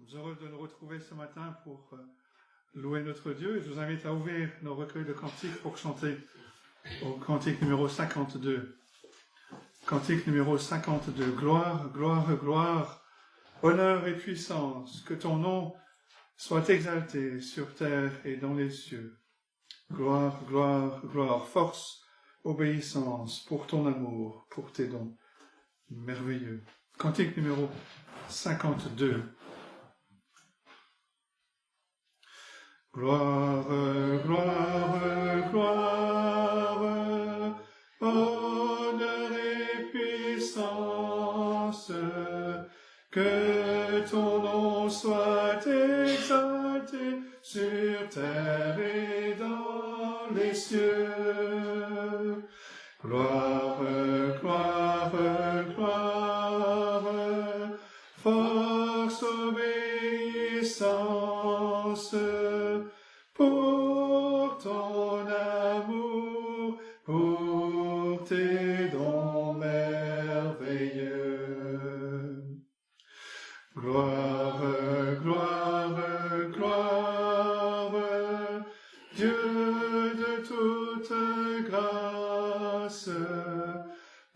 sommes heureux de nous retrouver ce matin pour louer notre Dieu. Je vous invite à ouvrir nos recueils de cantiques pour chanter au cantique numéro 52. Cantique numéro 52. Gloire, gloire, gloire, honneur et puissance, que ton nom soit exalté sur terre et dans les cieux. Gloire, gloire, gloire, force, obéissance pour ton amour, pour tes dons merveilleux. Cantique numéro 52. Gloire, gloire, gloire, honneur et puissance, que ton nom soit exalté sur terre et dans les cieux. Gloire, gloire, gloire, force, obéissance, pour ton amour, pour tes dons merveilleux. Gloire, gloire, gloire, Dieu de toute grâce,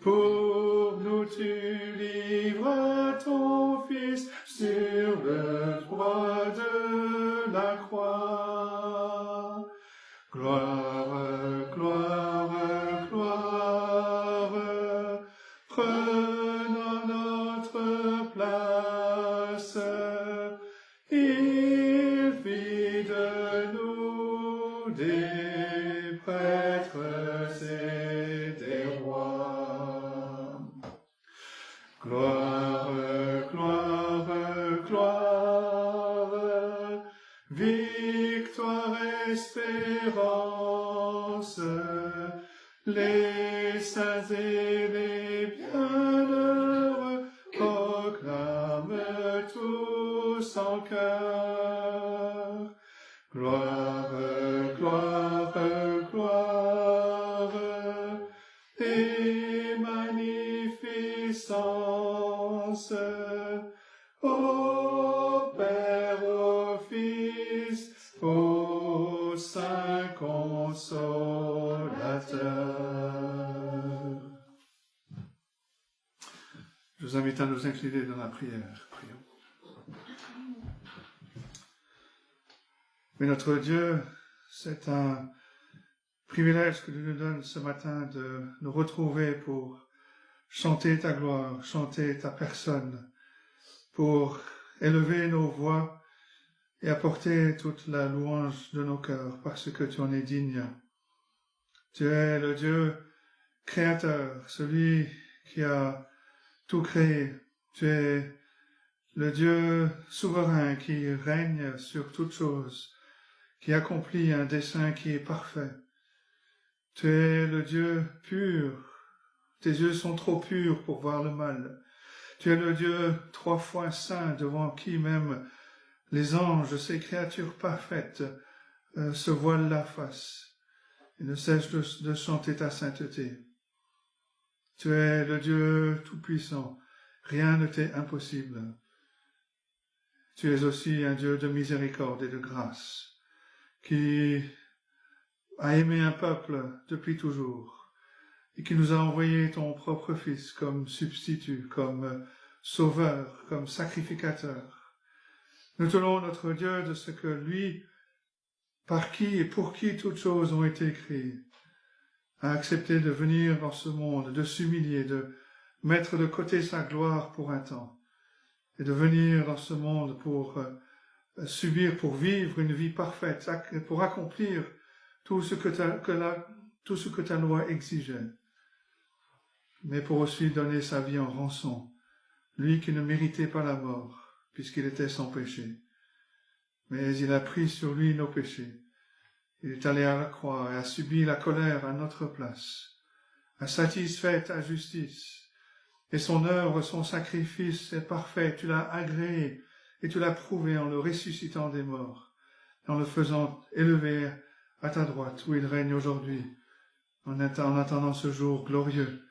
pour nous tu livres ton Fils sur le bois de la croix. Gloire, gloire, gloire, prenons notre place, il fit de nous des prêtres et des rois. Gloire, gloire, gloire, victoire, espérance, les saints et les bienheureux proclament tous en chœur. Gloire, gloire, gloire, et magnificence, au Père, au Fils, au Saint Consolateur. Je vous invite à nous incliner dans la prière. Prions. Mais notre Dieu, c'est un privilège que tu nous donnes ce matin de nous retrouver pour chanter ta gloire, chanter ta personne, pour élever nos voix et apporter toute la louange de nos cœurs parce que tu en es digne. Tu es le Dieu créateur, celui qui a tout créé. Tu es le Dieu souverain qui règne sur toutes choses, qui accomplit un dessein qui est parfait. Tu es le Dieu pur. Tes yeux sont trop purs pour voir le mal. Tu es le Dieu 3 fois saint, devant qui même les anges, ces créatures parfaites, se voilent la face et ne cessent de chanter ta sainteté. Tu es le Dieu tout-puissant. Rien ne t'est impossible. Tu es aussi un Dieu de miséricorde et de grâce, qui a aimé un peuple depuis toujours, et qui nous a envoyé ton propre Fils comme substitut, comme sauveur, comme sacrificateur. Nous tenons notre Dieu de ce que lui, par qui et pour qui toutes choses ont été créées, a accepté de venir dans ce monde, de s'humilier, de mettre de côté sa gloire pour un temps, et de venir dans ce monde pour subir, pour vivre une vie parfaite, pour accomplir tout ce que ta loi exigeait, mais pour aussi donner sa vie en rançon, lui qui ne méritait pas la mort, puisqu'il était sans péché. Mais il a pris sur lui nos péchés. Il est allé à la croix et a subi la colère à notre place, a satisfait ta justice, et son œuvre, son sacrifice est parfait. Tu l'as agréé et tu l'as prouvé en le ressuscitant des morts, en le faisant élever à ta droite, où il règne aujourd'hui, en attendant ce jour glorieux,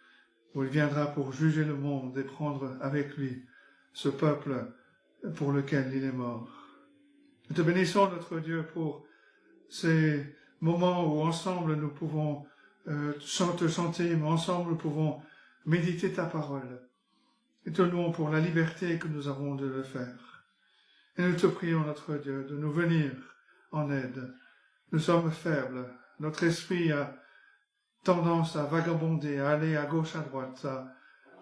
où il viendra pour juger le monde et prendre avec lui ce peuple pour lequel il est mort. Nous te bénissons, notre Dieu, pour ces moments où ensemble nous pouvons te chanter, mais ensemble nous pouvons méditer ta parole. Et te louons pour la liberté que nous avons de le faire. Et nous te prions, notre Dieu, de nous venir en aide. Nous sommes faibles. Notre esprit a tendance à vagabonder, à aller à gauche, à droite,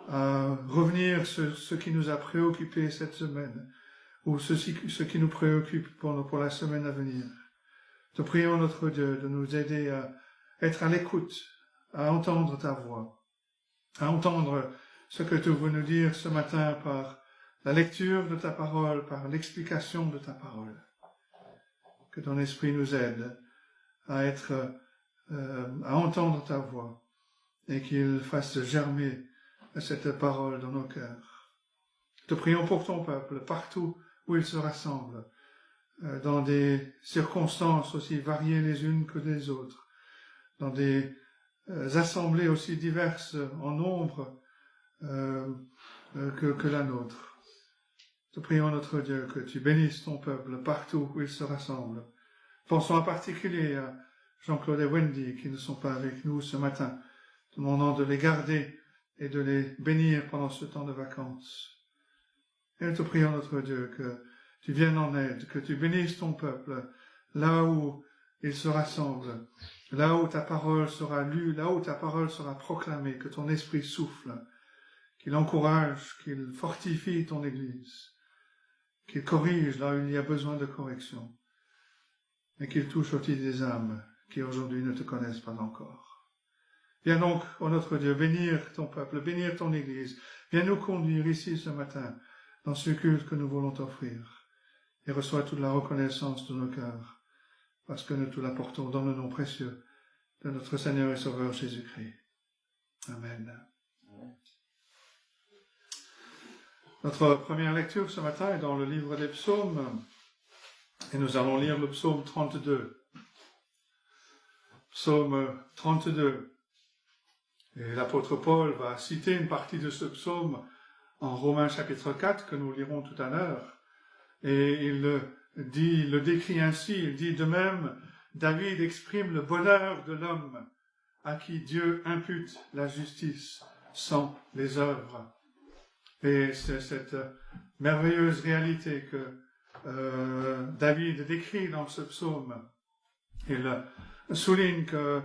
à revenir sur ce qui nous a préoccupés cette semaine, ou ce qui nous préoccupe pour la semaine à venir. Te prions, notre Dieu, de nous aider à être à l'écoute, à entendre ta voix, à entendre ce que tu veux nous dire ce matin par la lecture de ta parole, par l'explication de ta parole. Que ton esprit nous aide à entendre ta voix et qu'il fasse germer cette parole dans nos cœurs. Te prions pour ton peuple, partout où il se rassemble, dans des circonstances aussi variées les unes que les autres, dans des assemblées aussi diverses en nombre que la nôtre. Te prions, notre Dieu, que tu bénisses ton peuple partout où il se rassemble. Pensons en particulier à Jean-Claude et Wendy qui ne sont pas avec nous ce matin, demandant de les garder et de les bénir pendant ce temps de vacances. Et nous te prions, notre Dieu, que tu viennes en aide, que tu bénisses ton peuple là où il se rassemble, là où ta parole sera lue, là où ta parole sera proclamée, que ton esprit souffle, qu'il encourage, qu'il fortifie ton Église, qu'il corrige là où il y a besoin de correction, et qu'il touche aussi des âmes qui aujourd'hui ne te connaissent pas encore. Viens donc, ô notre Dieu, bénir ton peuple, bénir ton Église. Viens nous conduire ici ce matin dans ce culte que nous voulons t'offrir. Et reçois toute la reconnaissance de nos cœurs, parce que nous te l'apportons dans le nom précieux de notre Seigneur et Sauveur Jésus-Christ. Amen. Notre première lecture ce matin est dans le livre des psaumes, et nous allons lire le psaume 32. Psaume 32. Et l'apôtre Paul va citer une partie de ce psaume en Romains chapitre 4, que nous lirons tout à l'heure. Et il le décrit ainsi, il dit: de même, David exprime le bonheur de l'homme à qui Dieu impute la justice sans les œuvres. Et c'est cette merveilleuse réalité que David décrit dans ce psaume. Il souligne que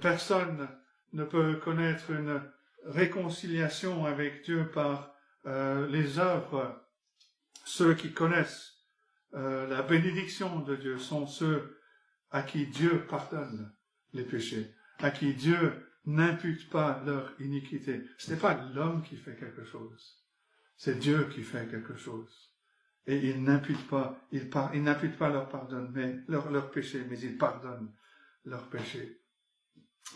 personne ne peut connaître une réconciliation avec Dieu par les œuvres. Ceux qui connaissent la bénédiction de Dieu sont ceux à qui Dieu pardonne les péchés, à qui Dieu n'impute pas leur iniquité. Ce n'est pas l'homme qui fait quelque chose, c'est Dieu qui fait quelque chose. Et il n'impute pas leur pardon, mais leur péché, mais il pardonne leurs péchés.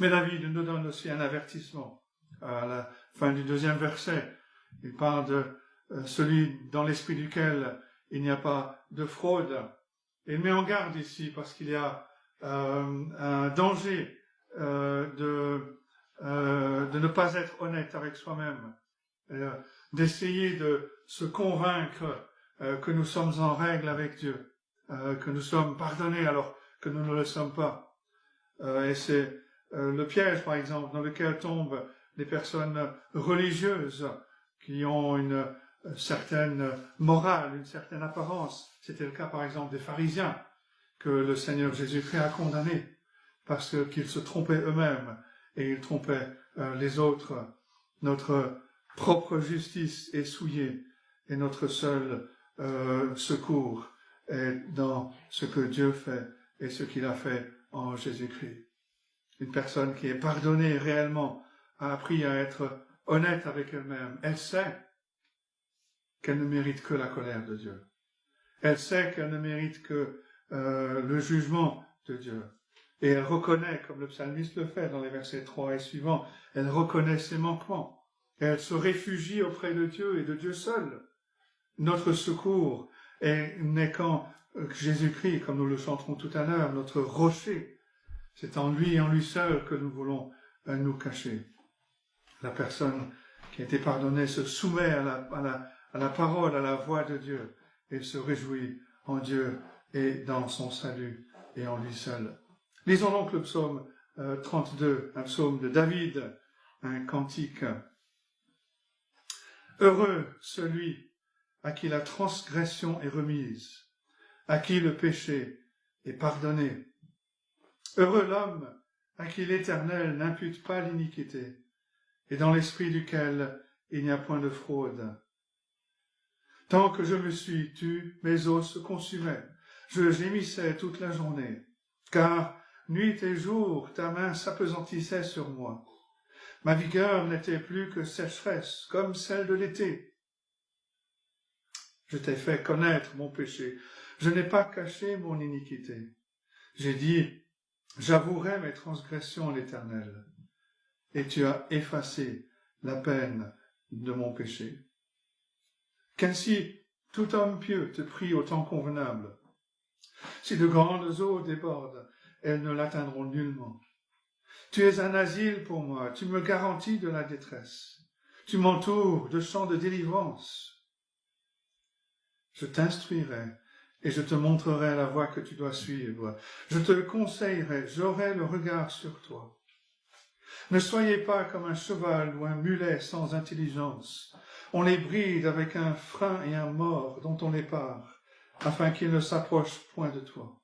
Mais David nous donne aussi un avertissement. À la fin du 2e verset, il parle de celui dans l'esprit duquel il n'y a pas de fraude. Et il met en garde ici parce qu'il y a un danger de ne pas être honnête avec soi-même, d'essayer de se convaincre que nous sommes en règle avec Dieu, que nous sommes pardonnés alors que nous ne le sommes pas. Et c'est le piège, par exemple, dans lequel tombent les personnes religieuses qui ont une certaine morale, une certaine apparence. C'était le cas, par exemple, des pharisiens que le Seigneur Jésus-Christ a condamnés parce qu'ils se trompaient eux-mêmes et ils trompaient les autres. Notre propre justice est souillée et notre seul secours est dans ce que Dieu fait et ce qu'il a fait en Jésus-Christ. Une personne qui est pardonnée réellement a appris à être honnête avec elle-même. Elle sait qu'elle ne mérite que la colère de Dieu. Elle sait qu'elle ne mérite que le jugement de Dieu. Et elle reconnaît, comme le psalmiste le fait dans les versets 3 et suivants, elle reconnaît ses manquements. Et elle se réfugie auprès de Dieu et de Dieu seul. Notre secours n'est qu'en Jésus-Christ, comme nous le chanterons tout à l'heure, notre rocher. C'est en lui et en lui seul que nous voulons nous cacher. La personne qui a été pardonnée se soumet à à la parole, à la voix de Dieu, et se réjouit en Dieu et dans son salut et en lui seul. Lisons donc le psaume 32, un psaume de David, un cantique. Heureux celui à qui la transgression est remise, à qui le péché est pardonné. Heureux l'homme à qui l'Éternel n'impute pas l'iniquité, et dans l'esprit duquel il n'y a point de fraude. Tant que je me suis tu, mes os se consumaient, je gémissais toute la journée, car nuit et jour ta main s'apesantissait sur moi. Ma vigueur n'était plus que sécheresse, comme celle de l'été. Je t'ai fait connaître mon péché, je n'ai pas caché mon iniquité. J'ai dit, j'avouerai mes transgressions à l'Éternel, et tu as effacé la peine de mon péché. Qu'ainsi tout homme pieux te prie au temps convenable. Si de grandes eaux débordent, elles ne l'atteindront nullement. Tu es un asile pour moi, tu me garantis de la détresse. Tu m'entoures de chants de délivrance. Je t'instruirai et je te montrerai la voie que tu dois suivre. Je te conseillerai, j'aurai le regard sur toi. Ne soyez pas comme un cheval ou un mulet sans intelligence. On les bride avec un frein et un mors dont on les pare, afin qu'ils ne s'approchent point de toi.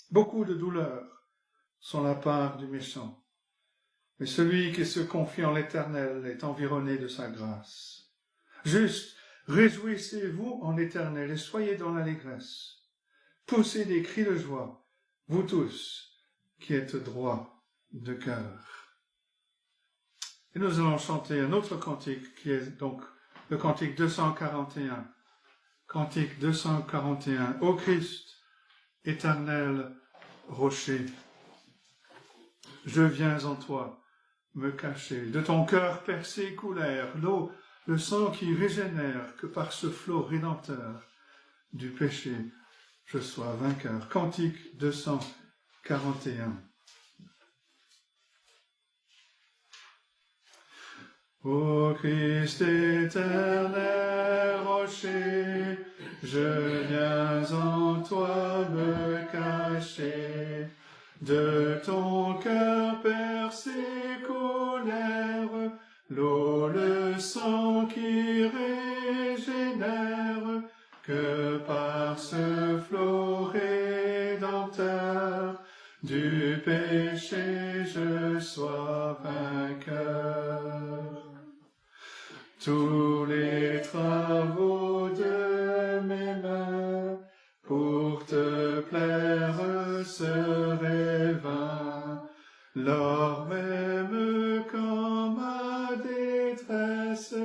Beaucoup de douleurs sont la part du méchant, mais celui qui se confie en l'Éternel est environné de sa grâce. Juste, réjouissez-vous en l'Éternel et soyez dans l'allégresse. Poussez des cris de joie, vous tous qui êtes droits de cœur. Et nous allons chanter un autre cantique qui est donc le cantique 241. Cantique 241. Ô Christ, éternel rocher, je viens en toi me cacher. De ton cœur percé coulèrent l'eau, le sang qui régénère, que par ce flot rédempteur du péché je sois vainqueur. Cantique 241. Ô Christ éternel rocher, je viens en toi me cacher. De ton cœur percé coulèrent l'eau, le sang qui régénère, que par ce flot rédempteur du péché je sois vainqueur. Tous les travaux de mes mains pour te plaire seraient vains, lors même quand ma détresse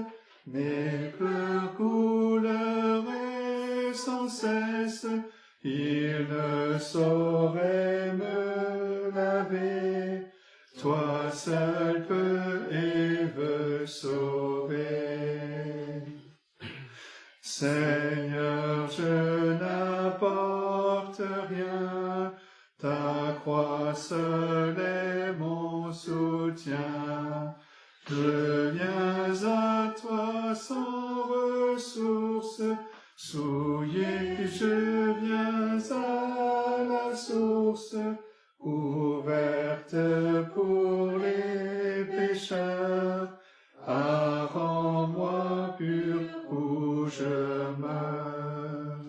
mes pleurs couleraient sans cesse, il ne saurait me laver, toi seul peux et veux sauver. Seigneur, je n'apporte rien, ta croix seule est mon soutien. Je viens à toi sans ressources, souillé, je viens à la source, ouverte pour les pécheurs. Ah, rends-moi pur où je meurs.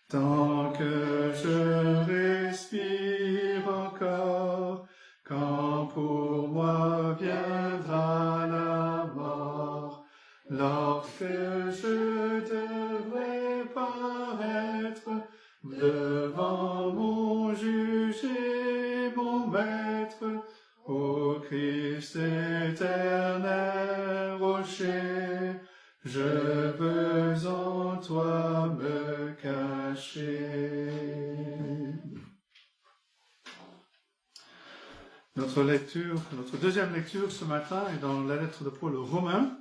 Tant que je respire encore, quand pour moi viendra la mort, lorsque je devrais paraître devant mon juge et mon maître, ô Christ éternel rocher, je veux en toi me cacher. Notre deuxième lecture ce matin est dans la lettre de Paul aux Romains,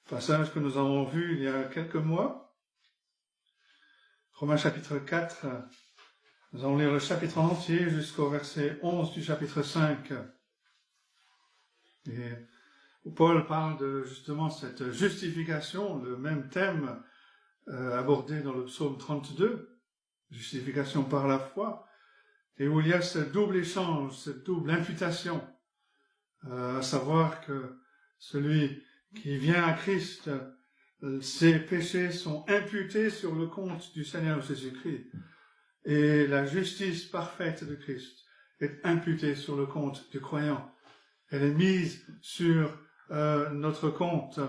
passage que nous avons vu il y a quelques mois. Romains chapitre 4, nous allons lire le chapitre entier jusqu'au verset 11 du chapitre 5. Et où Paul parle de justement cette justification, le même thème abordé dans le psaume 32, justification par la foi, et où il y a ce double échange, cette double imputation, à savoir que celui qui vient à Christ, ses péchés sont imputés sur le compte du Seigneur Jésus-Christ, et la justice parfaite de Christ est imputée sur le compte du croyant. Elle est mise sur notre compte.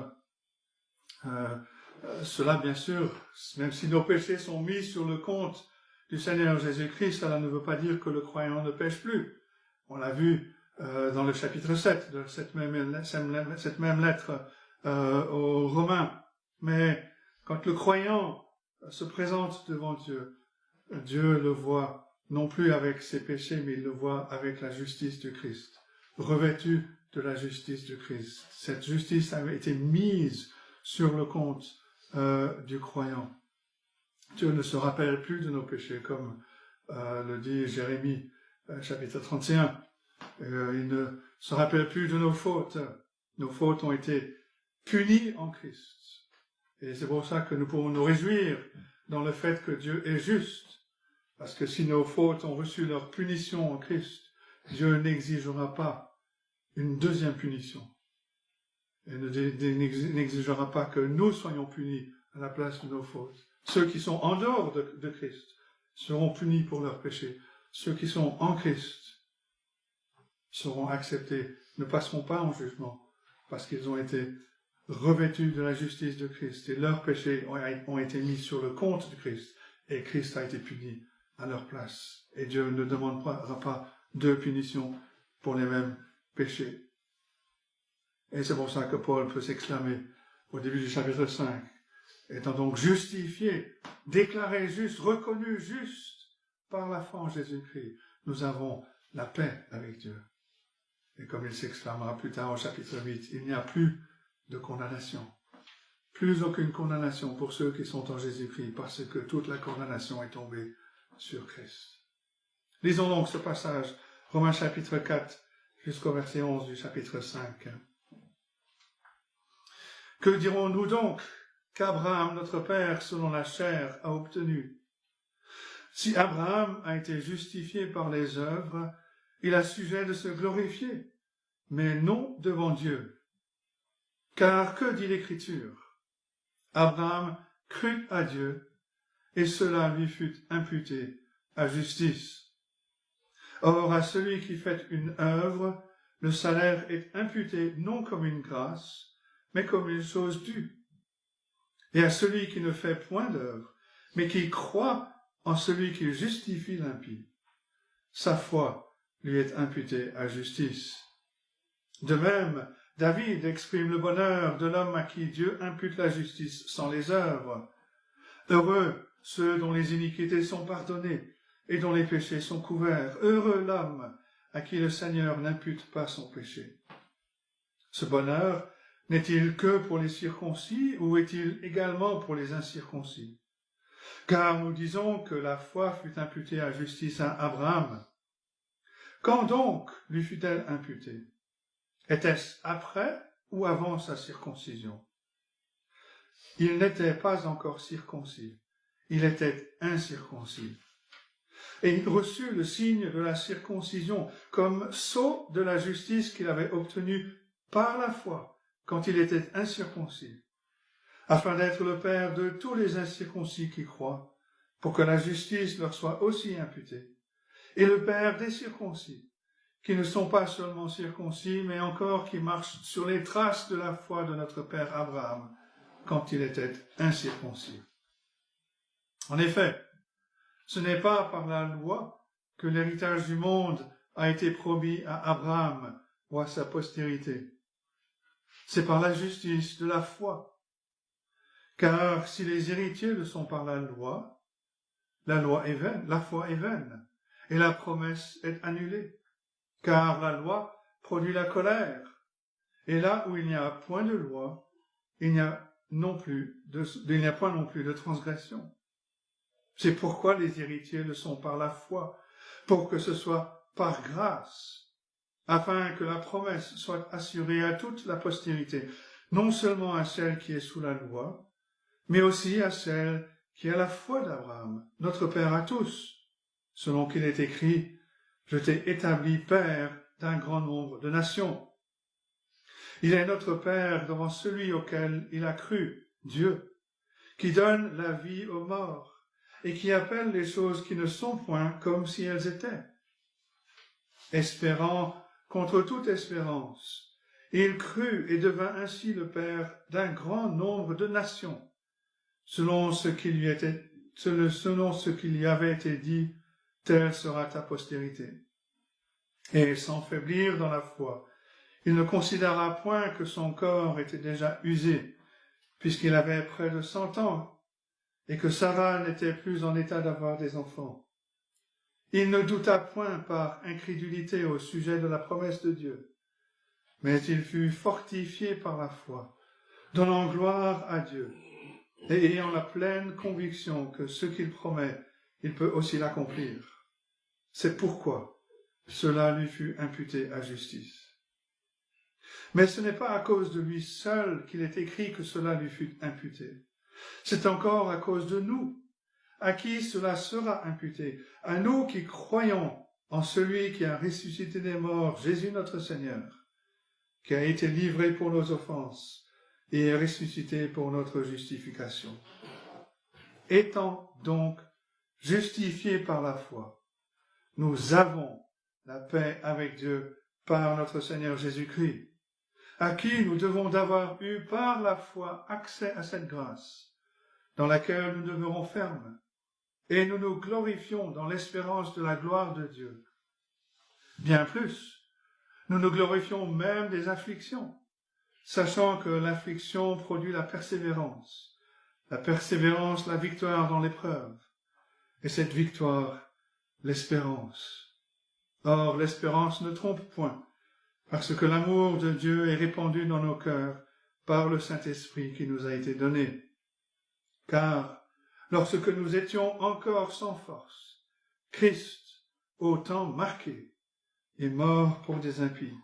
Cela, bien sûr, même si nos péchés sont mis sur le compte du Seigneur Jésus-Christ, cela ne veut pas dire que le croyant ne pêche plus. On l'a vu dans le chapitre 7 de cette même lettre aux Romains. Mais quand le croyant se présente devant Dieu, Dieu le voit non plus avec ses péchés, mais il le voit avec la justice du Christ, revêtu de la justice du Christ. Cette justice avait été mise sur le compte du croyant. Dieu ne se rappelle plus de nos péchés, comme le dit Jérémie, chapitre 31. Il ne se rappelle plus de nos fautes. Nos fautes ont été punies en Christ. Et c'est pour ça que nous pouvons nous réjouir dans le fait que Dieu est juste. Parce que si nos fautes ont reçu leur punition en Christ, Dieu n'exigera pas une deuxième punition. Et n'exigera pas que nous soyons punis à la place de nos fautes. Ceux qui sont en dehors de Christ seront punis pour leurs péchés. Ceux qui sont en Christ seront acceptés, ne passeront pas en jugement, parce qu'ils ont été revêtus de la justice de Christ, et leurs péchés ont été mis sur le compte de Christ, et Christ a été puni à leur place. Et Dieu ne demandera pas de punition pour les mêmes péchés. Et c'est pour ça que Paul peut s'exclamer au début du chapitre 5, étant donc justifié, déclaré juste, reconnu juste par la foi en Jésus-Christ, nous avons la paix avec Dieu. Et comme il s'exclamera plus tard au chapitre 8, il n'y a plus de condamnation. Plus aucune condamnation pour ceux qui sont en Jésus-Christ, parce que toute la condamnation est tombée sur Christ. Lisons donc ce passage, Romains chapitre 4, jusqu'au verset 11 du chapitre 5. Que dirons-nous donc qu'Abraham, notre père, selon la chair, a obtenu? Si Abraham a été justifié par les œuvres, il a sujet de se glorifier, mais non devant Dieu. Car que dit l'Écriture? Abraham crut à Dieu, et cela lui fut imputé à justice. Or, à celui qui fait une œuvre, le salaire est imputé non comme une grâce, mais comme une chose due. Et à celui qui ne fait point d'œuvre, mais qui croit en celui qui justifie l'impie, sa foi lui est imputée à justice. De même, David exprime le bonheur de l'homme à qui Dieu impute la justice sans les œuvres. Heureux ceux dont les iniquités sont pardonnées et dont les péchés sont couverts. Heureux l'homme à qui le Seigneur n'impute pas son péché. Ce bonheur n'est-il que pour les circoncis ou est-il également pour les incirconcis? Car nous disons que la foi fut imputée à justice à Abraham. Quand donc lui fut-elle imputée? Était-ce après ou avant sa circoncision? Il n'était pas encore circoncis, il était incirconcis. Et il reçut le signe de la circoncision comme sceau de la justice qu'il avait obtenue par la foi quand il était incirconcis, afin d'être le père de tous les incirconcis qui croient, pour que la justice leur soit aussi imputée, et le père des circoncis, qui ne sont pas seulement circoncis, mais encore qui marchent sur les traces de la foi de notre père Abraham, quand il était incirconcis. En effet, ce n'est pas par la loi que l'héritage du monde a été promis à Abraham ou à sa postérité. C'est par la justice de la foi. Car si les héritiers le sont par la loi est vaine, la foi est vaine, et la promesse est annulée. Car la loi produit la colère, et là où il n'y a point de loi, il n'y a point non plus de transgression. C'est pourquoi les héritiers le sont par la foi, pour que ce soit par grâce, afin que la promesse soit assurée à toute la postérité, non seulement à celle qui est sous la loi, mais aussi à celle qui a la foi d'Abraham, notre Père à tous, selon qu'il est écrit, « Je t'ai établi Père d'un grand nombre de nations. » Il est notre Père devant celui auquel il a cru, Dieu, qui donne la vie aux morts et qui appelle les choses qui ne sont point comme si elles étaient. Espérant contre toute espérance, il crut et devint ainsi le Père d'un grand nombre de nations, selon ce qui lui avait été dit, telle sera ta postérité. Et sans faiblir dans la foi, il ne considéra point que son corps était déjà usé, puisqu'il avait près de 100 ans, et que Sarah n'était plus en état d'avoir des enfants. Il ne douta point par incrédulité au sujet de la promesse de Dieu, mais il fut fortifié par la foi, donnant gloire à Dieu, et ayant la pleine conviction que ce qu'il promet, il peut aussi l'accomplir. C'est pourquoi cela lui fut imputé à justice. Mais ce n'est pas à cause de lui seul qu'il est écrit que cela lui fut imputé. C'est encore à cause de nous, à qui cela sera imputé, à nous qui croyons en celui qui a ressuscité des morts, Jésus notre Seigneur, qui a été livré pour nos offenses et est ressuscité pour notre justification. Étant donc justifiés par la foi, nous avons la paix avec Dieu par notre Seigneur Jésus-Christ, à qui nous devons d'avoir eu par la foi accès à cette grâce, dans laquelle nous demeurons fermes, et nous nous glorifions dans l'espérance de la gloire de Dieu. Bien plus, nous nous glorifions même des afflictions, sachant que l'affliction produit la persévérance la victoire dans l'épreuve, et cette victoire, l'espérance. Or, l'espérance ne trompe point, parce que l'amour de Dieu est répandu dans nos cœurs par le Saint-Esprit qui nous a été donné. Car, lorsque nous étions encore sans force, Christ, au temps marqué, est mort pour des impies.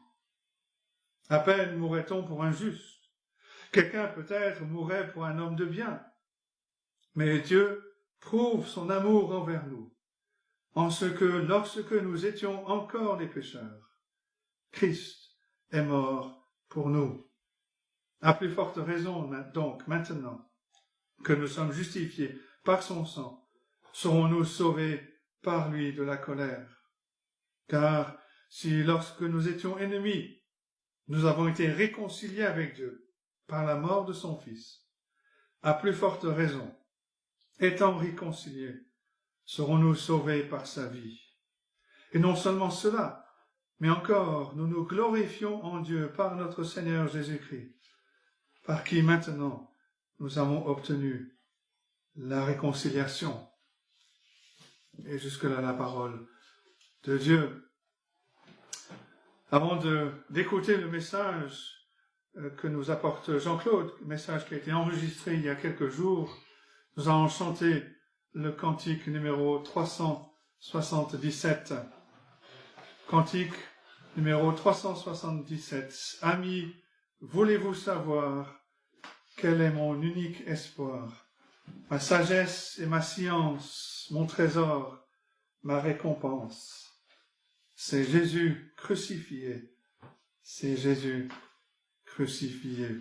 À peine mourrait-on pour un juste. Quelqu'un peut-être mourrait pour un homme de bien. Mais Dieu prouve son amour envers nous, en ce que lorsque nous étions encore des pécheurs, Christ est mort pour nous. À plus forte raison, donc, maintenant que nous sommes justifiés par son sang, serons-nous sauvés par lui de la colère. Car si lorsque nous étions ennemis, nous avons été réconciliés avec Dieu par la mort de son Fils, à plus forte raison, étant réconciliés, serons-nous sauvés par sa vie. Et non seulement cela, mais encore nous nous glorifions en Dieu par notre Seigneur Jésus-Christ, par qui maintenant nous avons obtenu la réconciliation. Et jusque-là la parole de Dieu. Avant d'écouter le message que nous apporte Jean-Claude, message qui a été enregistré il y a quelques jours, nous allons chanter le cantique numéro 377. Cantique numéro 377. Amis, voulez-vous savoir quel est mon unique espoir? Ma sagesse et ma science, mon trésor, ma récompense. C'est Jésus crucifié. C'est Jésus crucifié.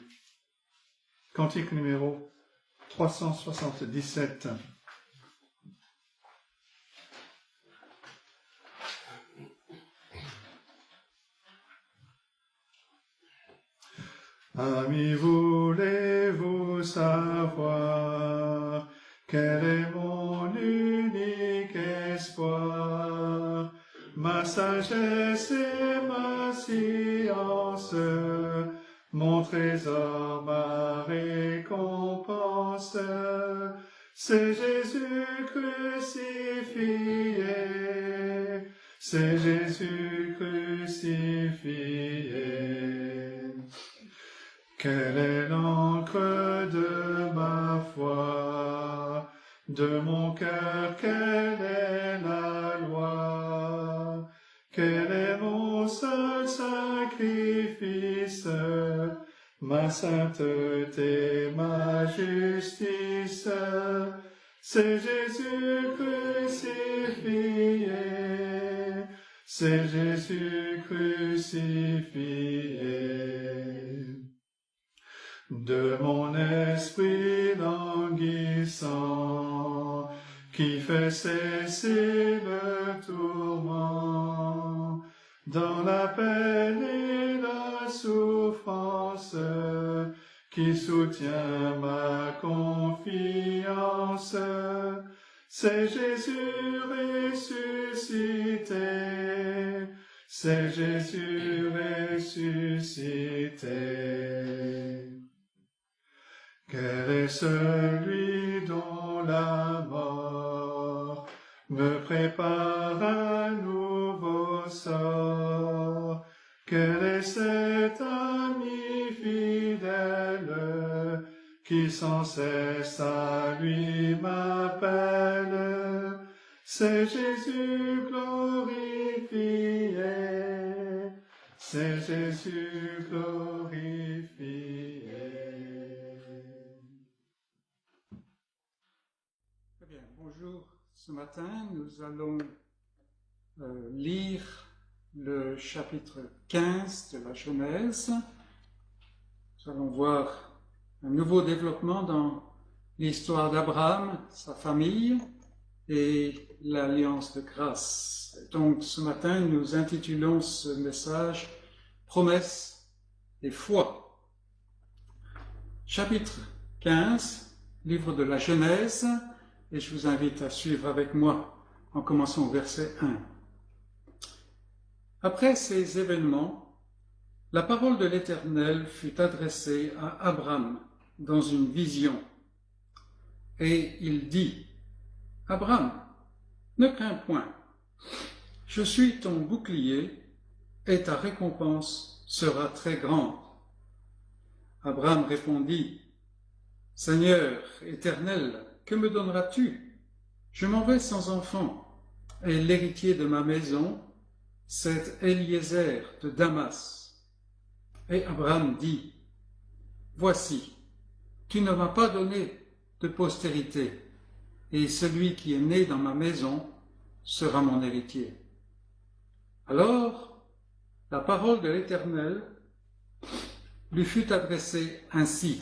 Cantique numéro 377. Amis, voulez-vous savoir quel est mon unique espoir? Ma sagesse et ma science, mon trésor, ma récompense, c'est Jésus crucifié, c'est Jésus crucifié. Quelle est l'encre de ma foi, de mon cœur, quelle est la loi, quel est mon seul sacrifice, ma sainteté, ma justice. C'est Jésus crucifié, c'est Jésus crucifié. De mon esprit languissant, qui fait cesser le tourment, dans la peine et la souffrance, qui soutient ma confiance. C'est Jésus ressuscité, c'est Jésus ressuscité. Quel est celui dont la mort me prépare un nouveau sort? Quel est cet ami fidèle qui sans cesse à lui m'appelle? C'est Jésus glorifié, c'est Jésus glorifié. Très bien, bonjour. Ce matin, nous allons lire le chapitre 15 de la Genèse. Nous allons voir un nouveau développement dans l'histoire d'Abraham, sa famille et l'alliance de grâce. Donc ce matin, nous intitulons ce message « Promesse et foi ». Chapitre 15, livre de la Genèse, et je vous invite à suivre avec moi en commençant au verset 1. Après ces événements, la parole de l'Éternel fut adressée à Abraham dans une vision. Et il dit, « Abraham, ne crains point, je suis ton bouclier et ta récompense sera très grande. » Abraham répondit, « Seigneur éternel, que me donneras-tu? Je m'en vais sans enfant, et l'héritier de ma maison, c'est Eliezer de Damas. » Et Abraham dit, « Voici, tu ne m'as pas donné de postérité, et celui qui est né dans ma maison sera mon héritier. » Alors, la parole de l'Éternel lui fut adressée ainsi,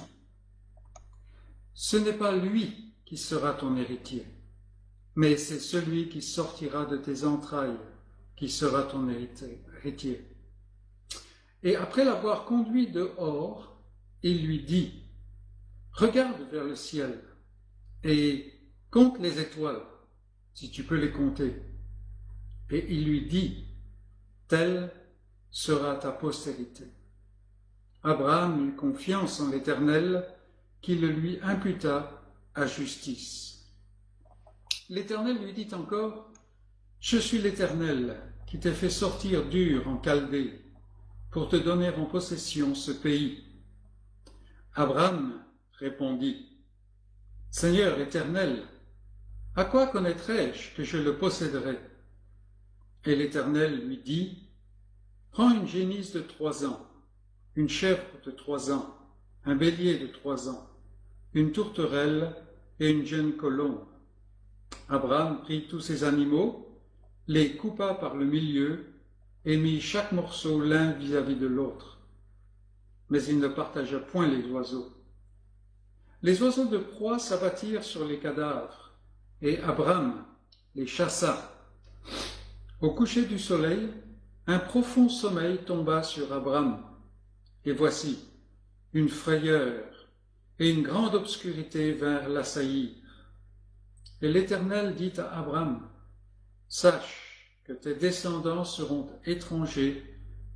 « Ce n'est pas lui qui sera ton héritier, mais c'est celui qui sortira de tes entrailles qui sera ton héritier. » Et après l'avoir conduit dehors, il lui dit, « Regarde vers le ciel et compte les étoiles, si tu peux les compter. » Et il lui dit, « Telle sera ta postérité. » Abraham eut confiance en l'Éternel, qui le lui imputa à justice. L'Éternel lui dit encore, « Je suis l'Éternel qui t'ai fait sortir d'Ur en Chaldée pour te donner en possession ce pays. » Abraham répondit, « Seigneur éternel, à quoi connaîtrai-je que je le posséderai? » Et l'Éternel lui dit, « Prends une génisse de 3 ans, une chèvre de 3 ans, un bélier de 3 ans, une tourterelle et une jeune colombe. » Abraham prit tous ces animaux, les coupa par le milieu et mit chaque morceau l'un vis-à-vis de l'autre. Mais il ne partagea point les oiseaux. Les oiseaux de proie s'abattirent sur les cadavres, et Abraham les chassa. Au coucher du soleil, un profond sommeil tomba sur Abraham, et voici, une frayeur et une grande obscurité vinrent l'assaillir. Et l'Éternel dit à Abraham, « Sache que tes descendants seront étrangers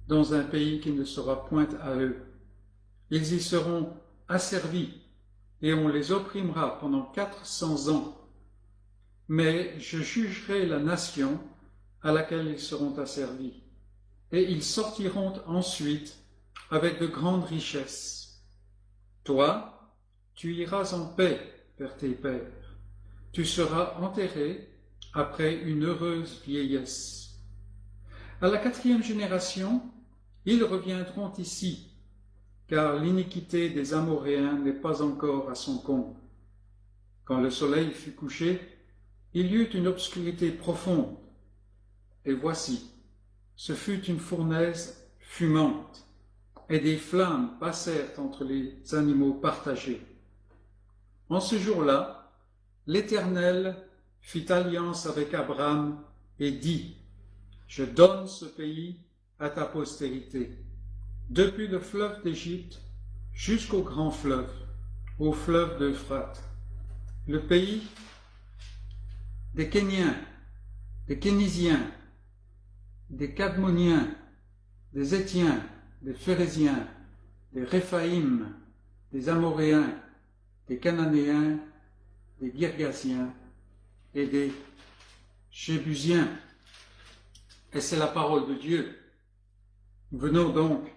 dans un pays qui ne sera point à eux. Ils y seront asservis, et on les opprimera pendant 400 ans. Mais je jugerai la nation à laquelle ils seront asservis, et ils sortiront ensuite avec de grandes richesses. Toi, tu iras en paix vers tes pères. Tu seras enterré après une heureuse vieillesse. » À la 4e génération, ils reviendront ici, car l'iniquité des Amoréens n'est pas encore à son comble. Quand le soleil fut couché, il y eut une obscurité profonde, et voici, ce fut une fournaise fumante, et des flammes passèrent entre les animaux partagés. En ce jour-là, l'Éternel fit alliance avec Abraham et dit, « Je donne ce pays à ta postérité, depuis le fleuve d'Égypte jusqu'au grand fleuve, au fleuve d'Euphrate, le pays des Kéniens, des Kénisiens, des Cadmoniens, des Étiens, des Phéréziens, des Réphaïm, des Amoréens, des Cananéens, des Girgasiens et des Jébusiens. » Et c'est la parole de Dieu. Nous venons donc,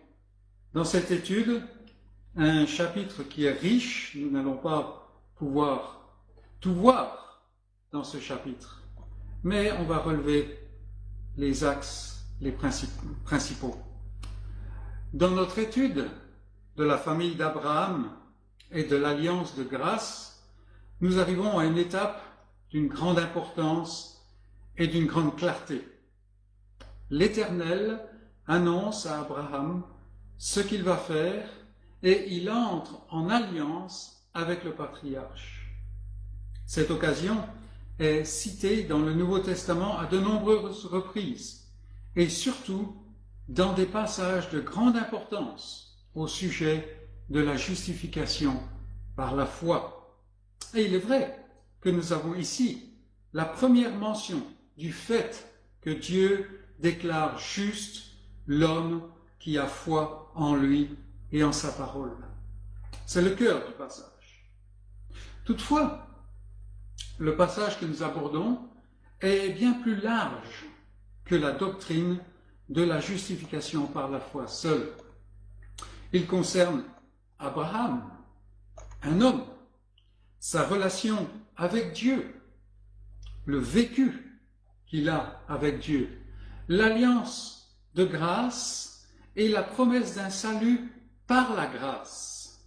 dans cette étude, à un chapitre qui est riche. Nous n'allons pas pouvoir tout voir dans ce chapitre, mais on va relever les axes, les principaux. Dans notre étude de la famille d'Abraham et de l'alliance de grâce, nous arrivons à une étape d'une grande importance et d'une grande clarté. L'Éternel annonce à Abraham ce qu'il va faire et il entre en alliance avec le patriarche. Cette occasion est citée dans le Nouveau Testament à de nombreuses reprises et surtout dans des passages de grande importance au sujet de la justification par la foi. Et il est vrai que nous avons ici la première mention du fait que Dieu déclare juste l'homme qui a foi en lui et en sa parole. C'est le cœur du passage. Toutefois, le passage que nous abordons est bien plus large que la doctrine de la justification par la foi seule. Il concerne Abraham, un homme, sa relation avec Dieu, le vécu qu'il a avec Dieu, l'alliance de grâce et la promesse d'un salut par la grâce.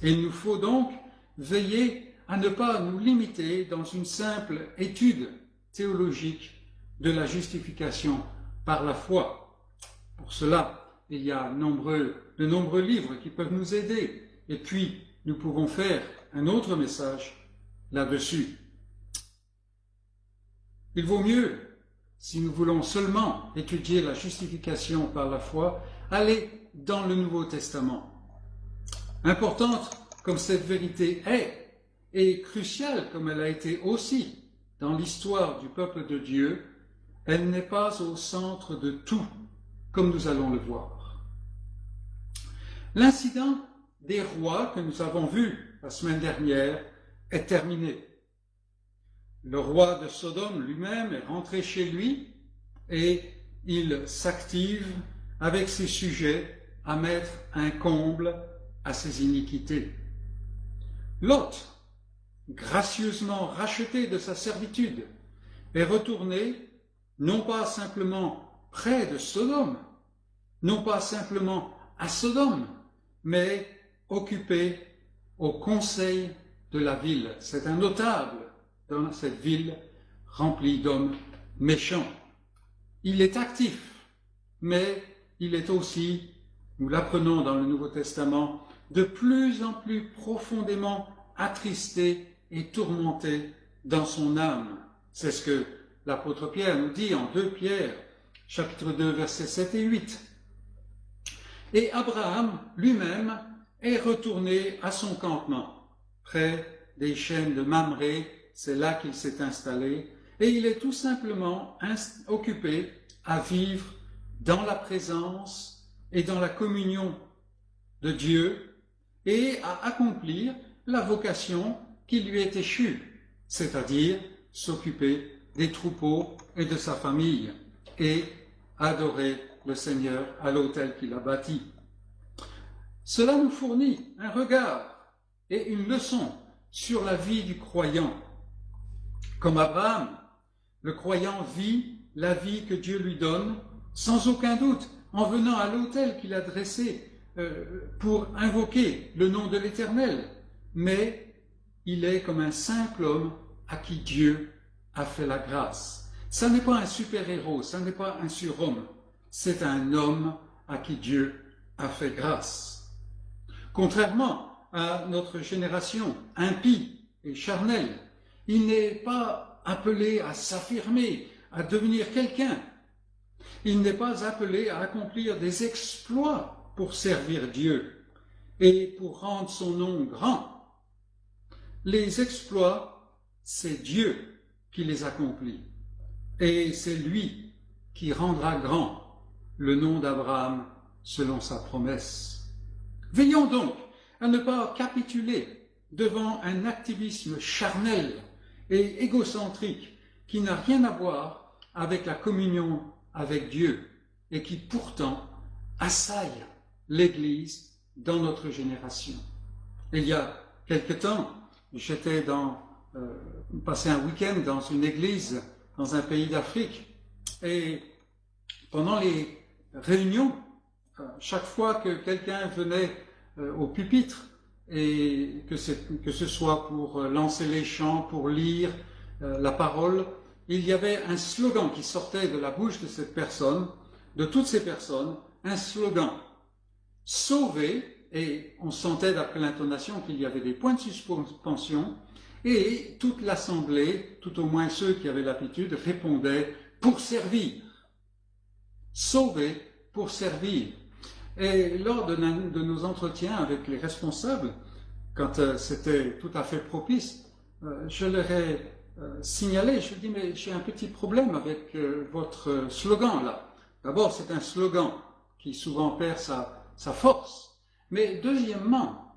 Et il nous faut donc veiller à ne pas nous limiter dans une simple étude théologique de la justification par la foi. Pour cela, il y a de nombreux livres qui peuvent nous aider. Et puis, nous pouvons faire un autre message là-dessus. Il vaut mieux, si nous voulons seulement étudier la justification par la foi, aller dans le Nouveau Testament. Importante comme cette vérité est, et cruciale comme elle a été aussi dans l'histoire du peuple de Dieu, elle n'est pas au centre de tout, comme nous allons le voir. L'incident des rois que nous avons vu la semaine dernière est terminé. Le roi de Sodome lui-même est rentré chez lui et il s'active avec ses sujets à mettre un comble à ses iniquités. Lot, gracieusement racheté de sa servitude, est retourné non pas simplement près de Sodome, non pas simplement à Sodome, mais occupé au conseil de la ville. C'est un notable dans cette ville remplie d'hommes méchants. Il est actif, mais il est aussi, nous l'apprenons dans le Nouveau Testament, de plus en plus profondément attristé et tourmenté dans son âme. C'est ce que l'apôtre Pierre nous dit en 2 Pierre, chapitre 2, versets 7 et 8. Et Abraham lui-même est retourné à son campement, près des chênes de Mamré, c'est là qu'il s'est installé, et il est tout simplement occupé à vivre dans la présence et dans la communion de Dieu et à accomplir la vocation qui lui est échue, c'est-à-dire s'occuper des troupeaux et de sa famille et adorer le Seigneur à l'autel qu'il a bâti. Cela nous fournit un regard et une leçon sur la vie du croyant. Comme Abraham, le croyant vit la vie que Dieu lui donne, sans aucun doute, en venant à l'autel qu'il a dressé pour invoquer le nom de l'Éternel, mais il est comme un simple homme à qui Dieu a fait la grâce. Ça n'est pas un super-héros, ça n'est pas un surhomme, c'est un homme à qui Dieu a fait grâce. Contrairement à notre génération impie et charnelle, il n'est pas appelé à s'affirmer, à devenir quelqu'un. Il n'est pas appelé à accomplir des exploits pour servir Dieu et pour rendre son nom grand. Les exploits, c'est Dieu qui les accomplit. Et c'est lui qui rendra grand le nom d'Abraham selon sa promesse. Veillons donc à ne pas capituler devant un activisme charnel et égocentrique qui n'a rien à voir avec la communion avec Dieu et qui pourtant assaille l'Église dans notre génération. Il y a quelque temps, j'étais passé un week-end dans une église dans un pays d'Afrique et pendant les réunions, chaque fois que quelqu'un venait au pupitre et que ce soit pour lancer les chants, pour lire la parole, il y avait un slogan qui sortait de la bouche de cette personne, de toutes ces personnes, un slogan « Sauver », et on sentait d'après l'intonation qu'il y avait des points de suspension, et toute l'assemblée, tout au moins ceux qui avaient l'habitude, répondaient « Pour servir ». Sauver pour servir. Et lors de nos entretiens avec les responsables, quand c'était tout à fait propice, je leur ai signalé, je dis mais j'ai un petit problème avec votre slogan là. D'abord c'est un slogan qui souvent perd sa force, mais deuxièmement,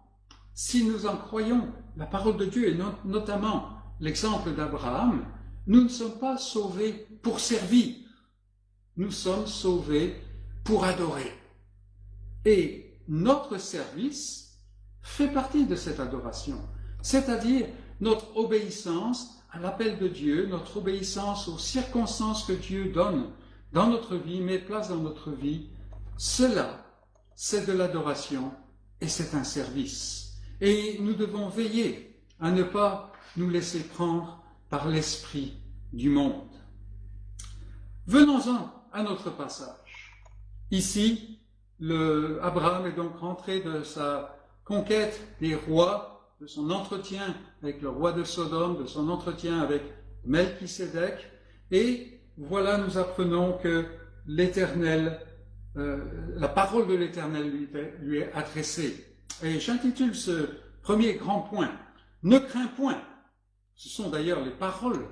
si nous en croyons la parole de Dieu et notamment l'exemple d'Abraham, nous ne sommes pas sauvés pour servir, nous sommes sauvés pour adorer. Et notre service fait partie de cette adoration, c'est-à-dire notre obéissance à l'appel de Dieu, notre obéissance aux circonstances que Dieu donne dans notre vie, met place dans notre vie. Cela, c'est de l'adoration et c'est un service. Et nous devons veiller à ne pas nous laisser prendre par l'esprit du monde. Venons-en à notre passage. Ici, Abraham est donc rentré de sa conquête des rois, de son entretien avec le roi de Sodome, de son entretien avec Melchisédek, et voilà, nous apprenons que l'Éternel, la parole de l'Éternel lui est adressée. Et j'intitule ce premier grand point « Ne crains point ». Ce sont d'ailleurs les paroles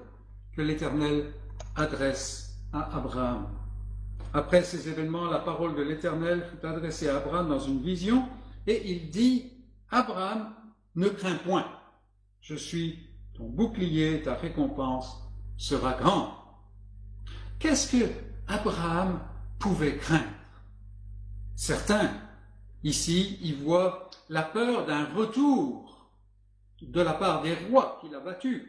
que l'Éternel adresse à Abraham. Après ces événements, la parole de l'Éternel fut adressée à Abraham dans une vision, et il dit « Abraham, ne crains point, je suis ton bouclier, ta récompense sera grande. » Qu'est-ce que Abraham pouvait craindre? Certains, ici, y voient la peur d'un retour de la part des rois qu'il a battus,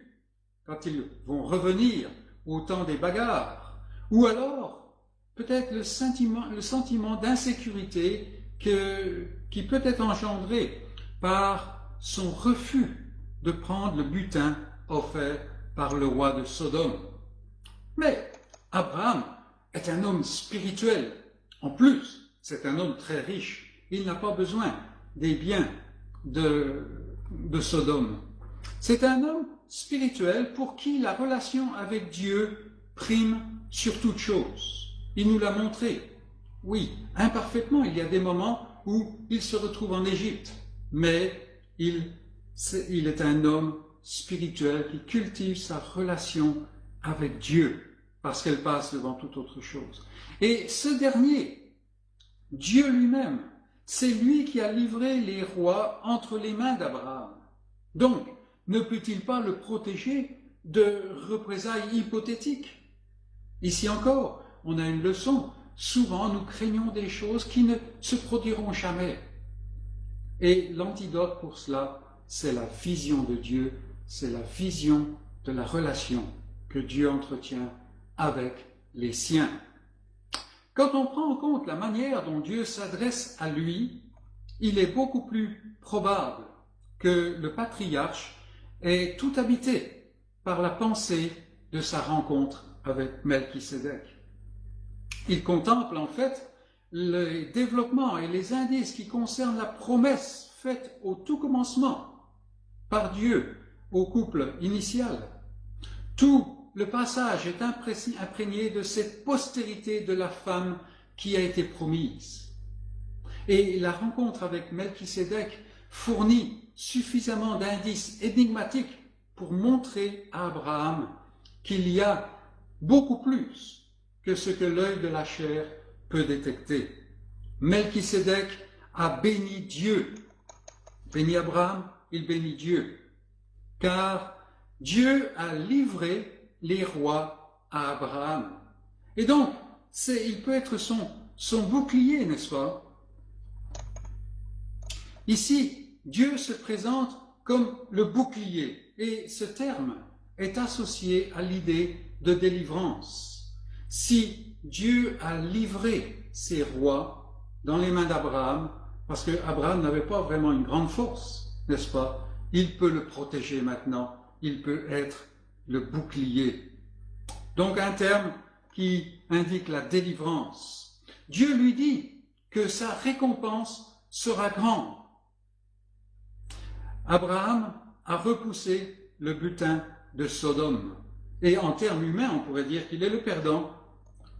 quand ils vont revenir au temps des bagarres, ou alors peut-être le sentiment d'insécurité qui peut être engendré par son refus de prendre le butin offert par le roi de Sodome. Mais Abraham est un homme spirituel. En plus, c'est un homme très riche. Il n'a pas besoin des biens de Sodome. C'est un homme spirituel pour qui la relation avec Dieu prime sur toute chose. Il nous l'a montré. Oui, imparfaitement, il y a des moments où il se retrouve en Égypte, mais il est un homme spirituel qui cultive sa relation avec Dieu, parce qu'elle passe devant toute autre chose. Et ce dernier, Dieu lui-même, c'est lui qui a livré les rois entre les mains d'Abraham. Donc, ne peut-il pas le protéger de représailles hypothétiques? Ici encore, on a une leçon. Souvent, nous craignons des choses qui ne se produiront jamais. Et l'antidote pour cela, c'est la vision de Dieu, c'est la vision de la relation que Dieu entretient avec les siens. quand on prend en compte la manière dont Dieu s'adresse à lui, il est beaucoup plus probable que le patriarche ait tout habité par la pensée de sa rencontre avec Melchisédek. Il contemple en fait les développements et les indices qui concernent la promesse faite au tout commencement par Dieu au couple initial. Tout le passage est imprégné de cette postérité de la femme qui a été promise. Et la rencontre avec Melchisédek fournit suffisamment d'indices énigmatiques pour montrer à Abraham qu'il y a beaucoup plus que ce que l'œil de la chair peut détecter. Melchisédek a béni Dieu. Béni Abraham, il bénit Dieu. Car Dieu a livré les rois à Abraham. Et donc, il peut être son bouclier, n'est-ce pas? Ici, Dieu se présente comme le bouclier, et ce terme est associé à l'idée de délivrance. Si Dieu a livré ses rois dans les mains d'Abraham, parce qu'Abraham n'avait pas vraiment une grande force, n'est-ce pas? Il peut le protéger maintenant, il peut être le bouclier. Donc un terme qui indique la délivrance. Dieu lui dit que sa récompense sera grande. Abraham a repoussé le butin de Sodome. Et en termes humains, on pourrait dire qu'il est le perdant.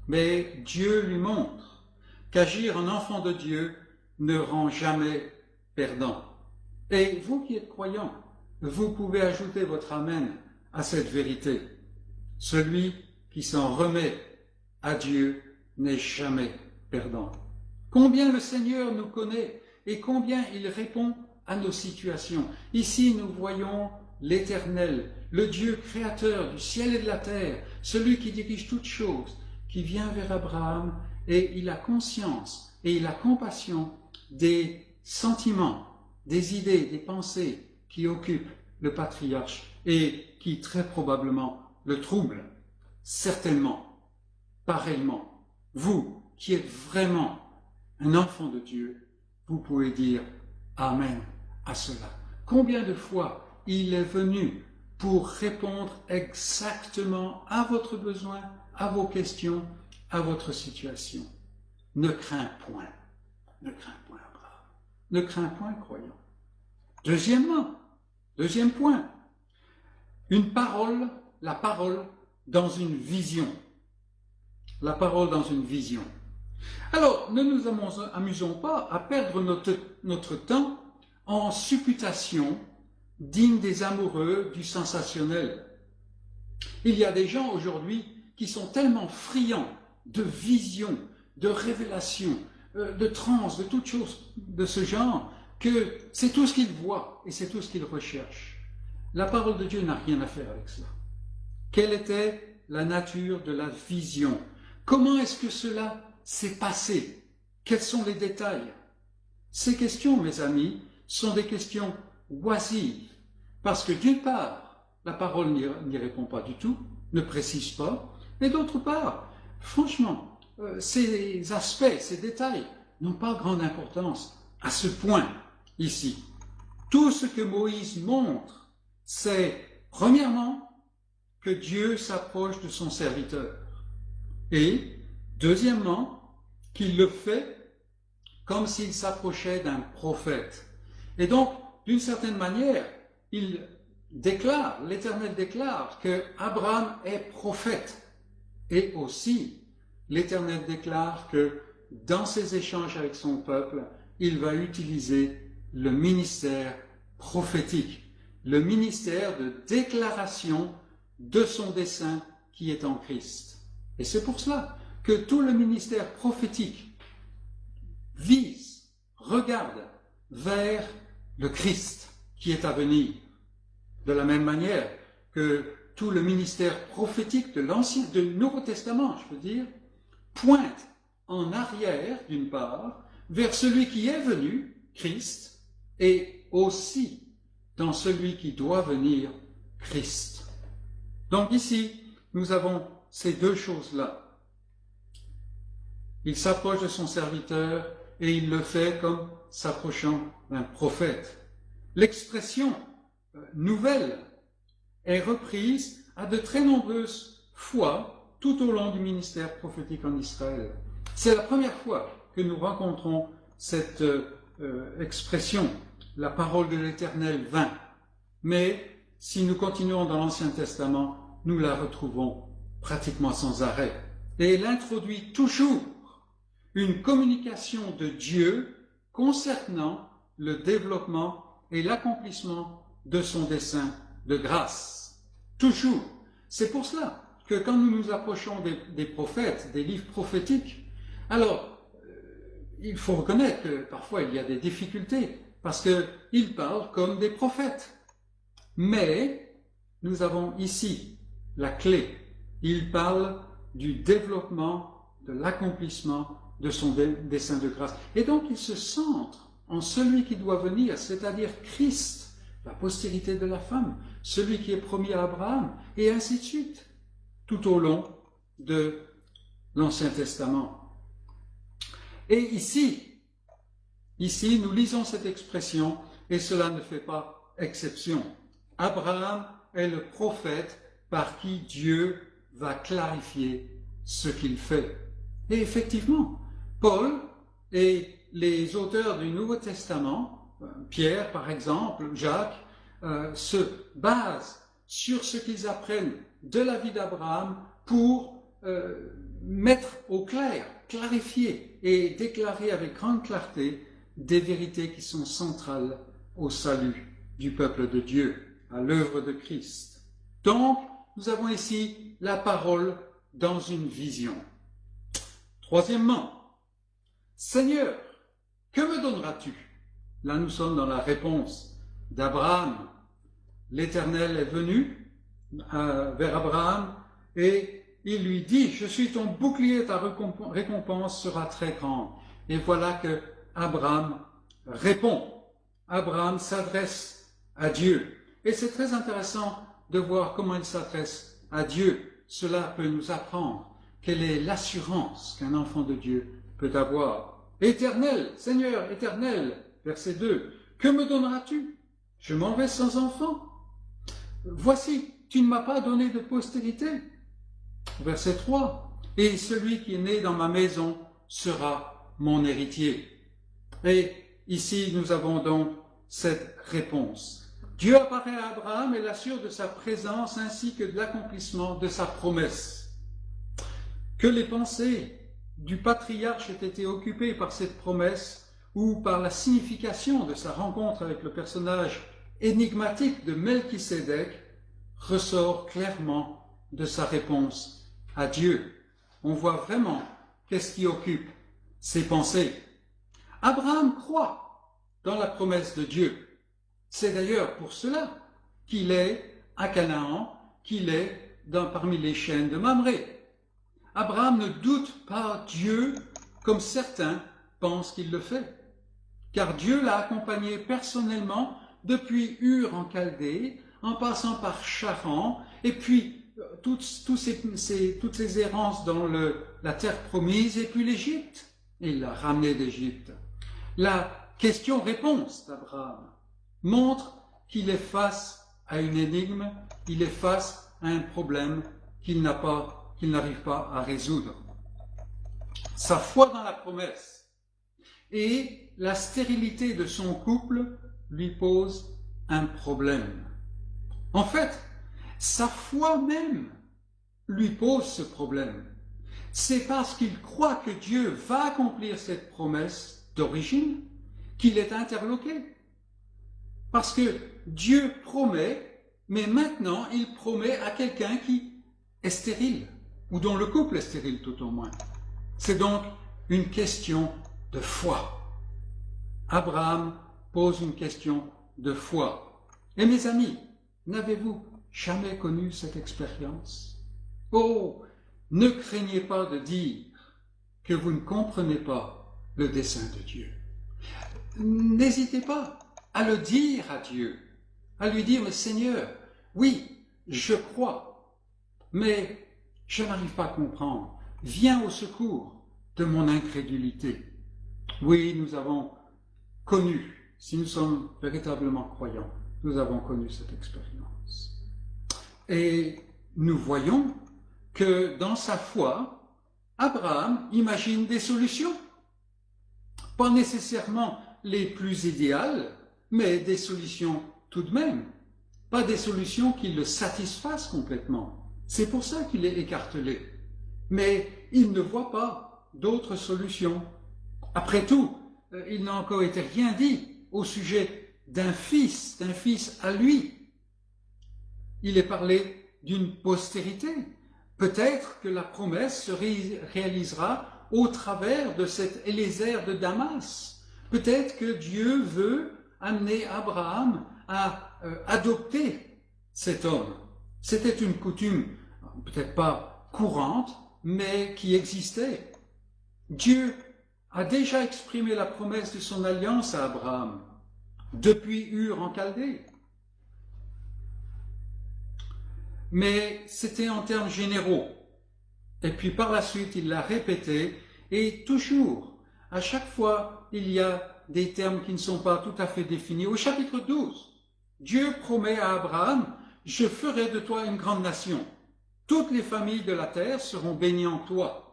Mais Dieu lui montre qu'agir en enfant de Dieu ne rend jamais perdant. Et vous qui êtes croyants, vous pouvez ajouter votre amen à cette vérité. Celui qui s'en remet à Dieu n'est jamais perdant. Combien le Seigneur nous connaît et combien il répond à nos situations. Ici, nous voyons l'Éternel, le Dieu créateur du ciel et de la terre, celui qui dirige toutes choses, qui vient vers Abraham et il a conscience et il a compassion des sentiments, des idées, des pensées qui occupent le patriarche et qui très probablement le troublent. Certainement, pareillement, vous qui êtes vraiment un enfant de Dieu, vous pouvez dire Amen à cela. Combien de fois il est venu pour répondre exactement à votre besoin, à vos questions, à votre situation. Ne crains point. Ne crains point, Abraham. Ne crains point, croyant. Deuxième point, la parole dans une vision. La parole dans une vision. Alors, ne nous amusons pas à perdre notre temps en supputations dignes des amoureux du sensationnel. Il y a des gens aujourd'hui qui sont tellement friands de visions, de révélations, de transes, de toutes choses de ce genre, que c'est tout ce qu'ils voient et c'est tout ce qu'ils recherchent. La parole de Dieu n'a rien à faire avec cela. Quelle était la nature de la vision? Comment est-ce que cela s'est passé? Quels sont les détails? Ces questions, mes amis, sont des questions oisives, parce que d'une part, la parole n'y répond pas du tout, ne précise pas, et d'autre part, franchement, ces aspects, ces détails n'ont pas grande importance à ce point ici. Tout ce que Moïse montre, c'est, premièrement, que Dieu s'approche de son serviteur, et, deuxièmement, qu'il le fait comme s'il s'approchait d'un prophète. Et donc, d'une certaine manière, l'Éternel déclare que Abraham est prophète. Et aussi, l'Éternel déclare que dans ses échanges avec son peuple, il va utiliser le ministère prophétique, le ministère de déclaration de son dessein qui est en Christ. Et c'est pour cela que tout le ministère prophétique regarde vers le Christ qui est à venir. De la même manière que tout le ministère prophétique du Nouveau Testament, je veux dire, pointe en arrière, d'une part, vers celui qui est venu, Christ, et aussi dans celui qui doit venir, Christ. Donc ici, nous avons ces deux choses-là. Il s'approche de son serviteur et il le fait comme s'approchant d'un prophète. L'expression nouvelle est reprise à de très nombreuses fois tout au long du ministère prophétique en Israël. C'est la première fois que nous rencontrons cette expression, la parole de l'Éternel vint. Mais si nous continuons dans l'Ancien Testament, nous la retrouvons pratiquement sans arrêt. Et elle introduit toujours une communication de Dieu concernant le développement et l'accomplissement de son dessein de grâce. Toujours. C'est pour cela que quand nous nous approchons des prophètes, des livres prophétiques, alors il faut reconnaître que parfois il y a des difficultés parce qu'ils parlent comme des prophètes. Mais nous avons ici la clé. Il parle du développement, de l'accomplissement de son dessein de grâce. Et donc il se centre en celui qui doit venir, c'est-à-dire Christ, la postérité de la femme, celui qui est promis à Abraham, et ainsi de suite, tout au long de l'Ancien Testament. Et ici, nous lisons cette expression, et cela ne fait pas exception. Abraham est le prophète par qui Dieu va clarifier ce qu'il fait. Et effectivement, Paul et les auteurs du Nouveau Testament, Pierre par exemple, Jacques, se basent sur ce qu'ils apprennent de la vie d'Abraham pour mettre au clair, clarifier et déclarer avec grande clarté des vérités qui sont centrales au salut du peuple de Dieu, à l'œuvre de Christ. Donc, nous avons ici la parole dans une vision. Troisièmement, Seigneur, que me donneras-tu? Là, nous sommes dans la réponse d'Abraham. L'Éternel est venu vers Abraham et il lui dit, je suis ton bouclier, ta récompense sera très grande. Et voilà que Abraham répond. Abraham s'adresse à Dieu. Et c'est très intéressant de voir comment il s'adresse à Dieu. Cela peut nous apprendre quelle est l'assurance qu'un enfant de Dieu peut avoir. Éternel, Seigneur, éternel, verset 2, que me donneras-tu? Je m'en vais sans enfant. Voici, tu ne m'as pas donné de postérité. Verset 3, et celui qui est né dans ma maison sera mon héritier. Et ici, nous avons donc cette réponse. Dieu apparaît à Abraham et l'assure de sa présence ainsi que de l'accomplissement de sa promesse. Que les pensées du patriarche aient été occupées par cette promesse ou par la signification de sa rencontre avec le personnage énigmatique de Melchisédek ressort clairement de sa réponse à Dieu. On voit vraiment qu'est-ce qui occupe ses pensées. Abraham croit dans la promesse de Dieu. C'est d'ailleurs pour cela qu'il est à Canaan, qu'il est parmi les chaînes de Mamré. Abraham ne doute pas Dieu comme certains pensent qu'il le fait, car Dieu l'a accompagné personnellement depuis Ur en Chaldée, en passant par Charan, et puis toutes ces errances dans la terre promise, et puis l'Égypte. Il l'a ramené d'Égypte. La question-réponse d'Abraham montre qu'il est face à une énigme, il est face à un problème qu'il n'arrive pas à résoudre. Sa foi dans la promesse et la stérilité de son couple lui posent un problème. En fait, sa foi même lui pose ce problème. C'est parce qu'il croit que Dieu va accomplir cette promesse d'origine qu'il est interloqué. Parce que Dieu promet, mais maintenant il promet à quelqu'un qui est stérile, ou dont le couple est stérile tout au moins. C'est donc une question de foi. Abraham pose une question de foi. Et mes amis, n'avez-vous jamais connu cette expérience? Oh, ne craignez pas de dire que vous ne comprenez pas le dessein de Dieu. N'hésitez pas à le dire à Dieu, à lui dire, mais Seigneur, oui, je crois, mais je n'arrive pas à comprendre. Viens au secours de mon incrédulité. Oui, nous avons connu, si nous sommes véritablement croyants, nous avons connu cette expérience. Et nous voyons que dans sa foi, Abraham imagine des solutions. Pas nécessairement les plus idéales, mais des solutions tout de même. Pas des solutions qui le satisfassent complètement. C'est pour ça qu'il est écartelé. Mais il ne voit pas d'autres solutions. Après tout, il n'a encore été rien dit au sujet d'un fils à lui. Il est parlé d'une postérité. Peut-être que la promesse se réalisera au travers de cet Élézer de Damas. Peut-être que Dieu veut amener Abraham à adopter cet homme. C'était une coutume, peut-être pas courante, mais qui existait. Dieu a déjà exprimé la promesse de son alliance à Abraham, depuis Ur en Chaldée. Mais c'était en termes généraux. Et puis par la suite, il l'a répété, et toujours, à chaque fois, il y a des termes qui ne sont pas tout à fait définis. Au chapitre 12, Dieu promet à Abraham, « Je ferai de toi une grande nation. Toutes les familles de la terre seront bénies en toi. »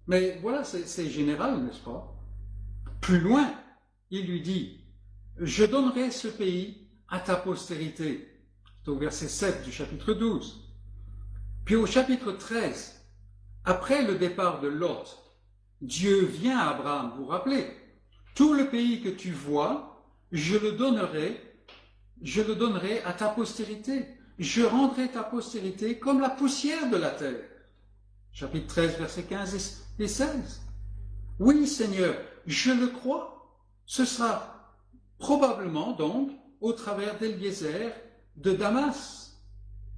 Mais voilà, c'est général, n'est-ce pas? Plus loin, il lui dit, « Je donnerai ce pays à ta postérité. » C'est au verset 7 du chapitre 12. Puis au chapitre 13, après le départ de Lot, Dieu vient à Abraham, vous vous rappelez, « Tout le pays que tu vois, je le donnerai à ta postérité. Je rendrai ta postérité comme la poussière de la terre. » Chapitre 13, versets 15 et 16. « Oui, Seigneur, je le crois. Ce sera probablement donc au travers d'Éliézer de Damas,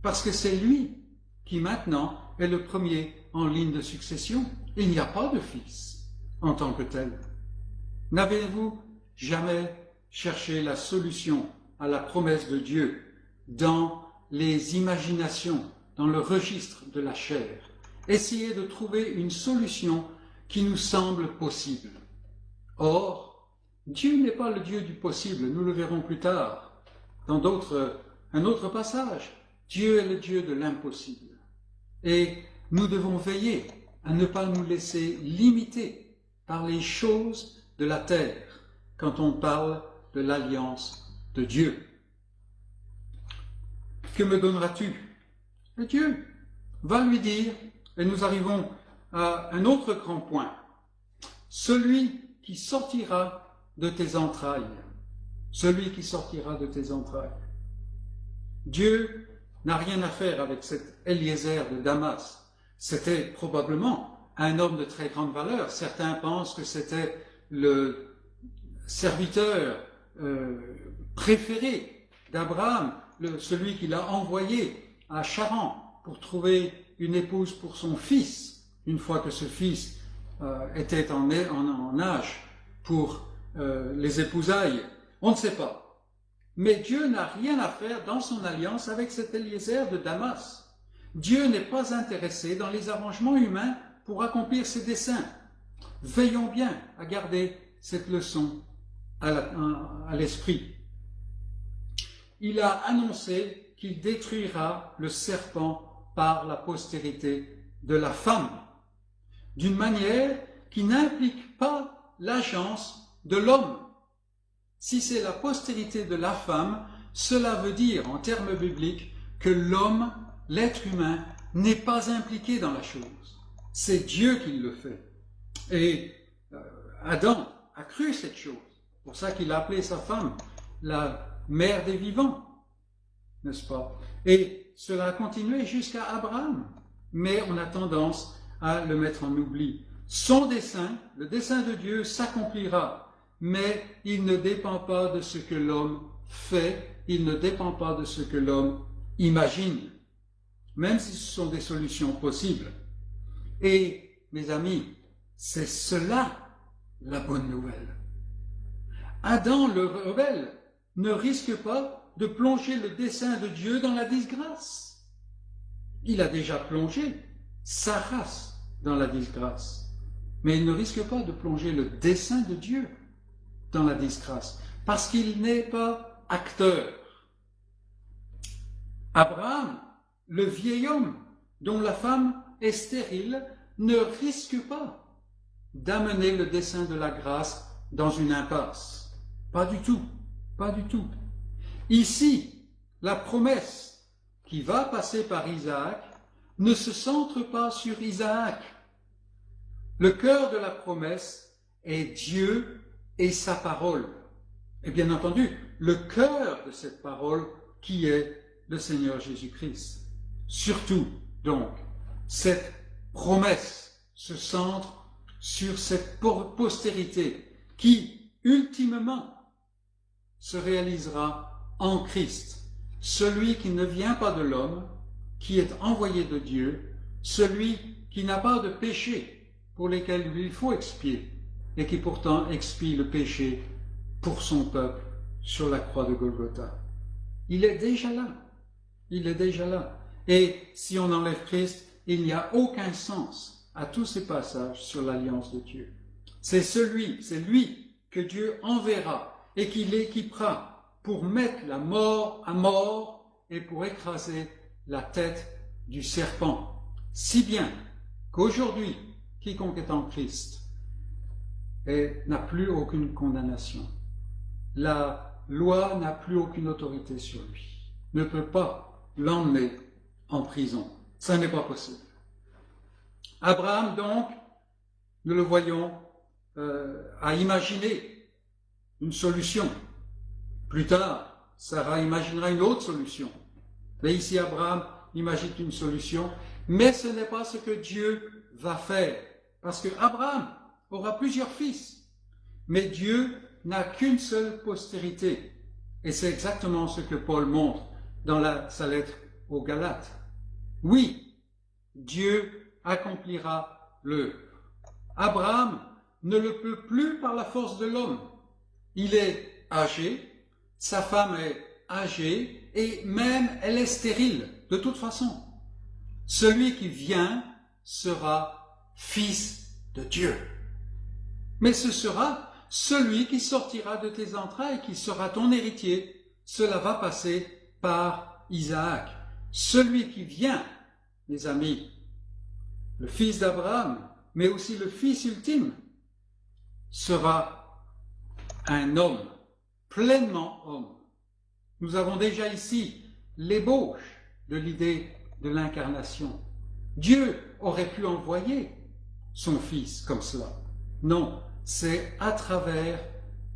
parce que c'est lui qui maintenant est le premier en ligne de succession. Il n'y a pas de fils en tant que tel. » N'avez-vous jamais cherché la solution à la promesse de Dieu dans les imaginations, dans le registre de la chair? Essayez de trouver une solution qui nous semble possible. Or, Dieu n'est pas le Dieu du possible, nous le verrons plus tard, dans un autre passage. Dieu est le Dieu de l'impossible. Et nous devons veiller à ne pas nous laisser limiter par les choses de la terre quand on parle de l'alliance de Dieu. Que me donneras-tu? Et Dieu va lui dire, et nous arrivons à un autre grand point, celui qui sortira de tes entrailles. Celui qui sortira de tes entrailles. Dieu n'a rien à faire avec cet Éliézer de Damas. C'était probablement un homme de très grande valeur. Certains pensent que c'était le serviteur préféré d'Abraham, celui qu'il a envoyé à Charan pour trouver une épouse pour son fils, une fois que ce fils était en âge pour les épousailles. On ne sait pas. Mais Dieu n'a rien à faire dans son alliance avec cet Éliézer de Damas. Dieu n'est pas intéressé dans les arrangements humains pour accomplir ses desseins. Veillons bien à garder cette leçon à l'esprit. Il a annoncé qu'il détruira le serpent par la postérité de la femme, d'une manière qui n'implique pas l'agence de l'homme. Si c'est la postérité de la femme, cela veut dire, en termes bibliques, que l'homme, l'être humain, n'est pas impliqué dans la chose. C'est Dieu qui le fait. Et Adam a cru cette chose. C'est pour ça qu'il a appelé sa femme la mère des vivants, n'est-ce pas? Et cela a continué jusqu'à Abraham. Mais on a tendance à le mettre en oubli. Son dessein, le dessein de Dieu, s'accomplira. Mais il ne dépend pas de ce que l'homme fait, il ne dépend pas de ce que l'homme imagine, même si ce sont des solutions possibles. Et, mes amis, c'est cela la bonne nouvelle. Adam le rebelle ne risque pas de plonger le dessein de Dieu dans la disgrâce. Il a déjà plongé sa race dans la disgrâce. mais il ne risque pas de plonger le dessein de Dieu dans la disgrâce, parce qu'il n'est pas acteur. Abraham, le vieil homme dont la femme est stérile, ne risque pas d'amener le dessein de la grâce dans une impasse. Pas du tout, pas du tout. Ici, la promesse qui va passer par Isaac ne se centre pas sur Isaac. Le cœur de la promesse est Dieu et sa parole. Et bien entendu, le cœur de cette parole qui est le Seigneur Jésus-Christ. Surtout, donc, cette promesse se centre sur cette postérité qui, ultimement, se réalisera en Christ, celui qui ne vient pas de l'homme, qui est envoyé de Dieu, celui qui n'a pas de péché pour lesquels il faut expier, et qui pourtant expie le péché pour son peuple sur la croix de Golgotha. Il est déjà là. Il est déjà là. Et si on enlève Christ, il n'y a aucun sens à tous ces passages sur l'alliance de Dieu. C'est lui que Dieu enverra et qui l'équipera pour mettre la mort à mort et pour écraser la tête du serpent. Si bien qu'aujourd'hui, quiconque est en Christ n'a plus aucune condamnation. La loi n'a plus aucune autorité sur lui, ne peut pas l'emmener en prison. Ça n'est pas possible. Abraham, donc, nous le voyons, a imaginé une solution. Plus tard, Sarah imaginera une autre solution. Mais ici, Abraham imagine une solution, mais ce n'est pas ce que Dieu va faire. Parce que Abraham aura plusieurs fils, mais Dieu n'a qu'une seule postérité. Et c'est exactement ce que Paul montre dans sa lettre aux Galates. Oui, Dieu accomplira l'œuvre. Abraham ne le peut plus par la force de l'homme. Il est âgé, sa femme est âgée, et même elle est stérile, de toute façon. Celui qui vient sera fils de Dieu. Mais ce sera celui qui sortira de tes entrailles, qui sera ton héritier. Cela va passer par Isaac. Celui qui vient, mes amis, le fils d'Abraham, mais aussi le fils ultime, sera un homme, pleinement homme. Nous avons déjà ici l'ébauche de l'idée de l'incarnation. Dieu aurait pu envoyer son fils comme cela. Non, c'est à travers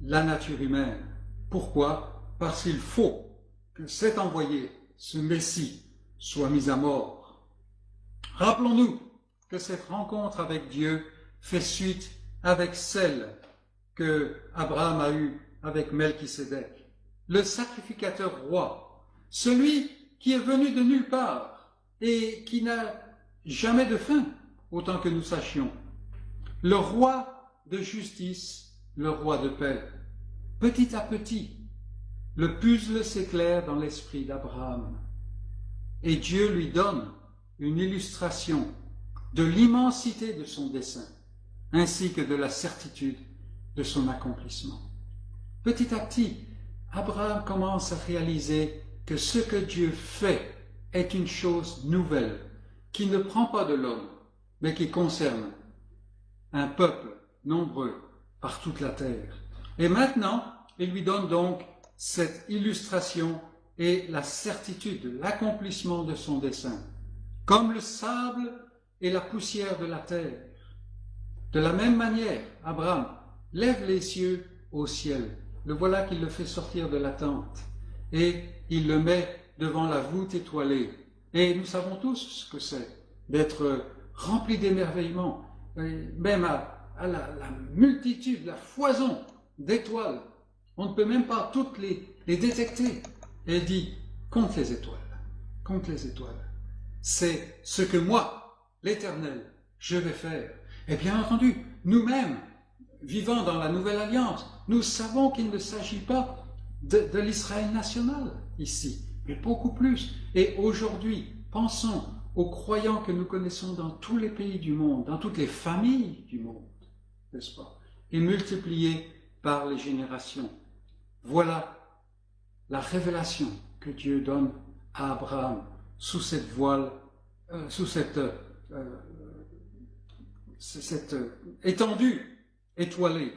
la nature humaine. Pourquoi? Parce qu'il faut que cet envoyé, ce Messie, soit mis à mort. Rappelons-nous que cette rencontre avec Dieu fait suite avec celle que Abraham a eue avec Melchisédek, le sacrificateur roi, celui qui est venu de nulle part et qui n'a jamais de fin, autant que nous sachions. Le roi de justice, le roi de paix. Petit à petit, le puzzle s'éclaire dans l'esprit d'Abraham. Et Dieu lui donne une illustration de l'immensité de son dessein, ainsi que de la certitude de son accomplissement. Petit à petit, Abraham commence à réaliser que ce que Dieu fait est une chose nouvelle, qui ne prend pas de l'homme, mais qui concerne un peuple nombreux par toute la terre. Et maintenant, il lui donne donc cette illustration et la certitude de l'accomplissement de son dessein, comme le sable et la poussière de la terre. De la même manière, Abraham lève les yeux au ciel. Le voilà qu'il le fait sortir de la tente et il le met devant la voûte étoilée. Et nous savons tous ce que c'est d'être rempli d'émerveillement, même à la multitude, la foison d'étoiles. On ne peut même pas toutes les détecter. Et il dit, compte les étoiles, compte les étoiles. C'est ce que moi, l'Éternel, je vais faire. Et bien entendu, nous-mêmes, vivant dans la Nouvelle Alliance, nous savons qu'il ne s'agit pas de l'Israël national ici, mais beaucoup plus. Et aujourd'hui, pensons aux croyants que nous connaissons dans tous les pays du monde, dans toutes les familles du monde. n'est-ce pas, et multiplié par les générations. Voilà la révélation que Dieu donne à Abraham sous cette voile, sous cette étendue étoilée.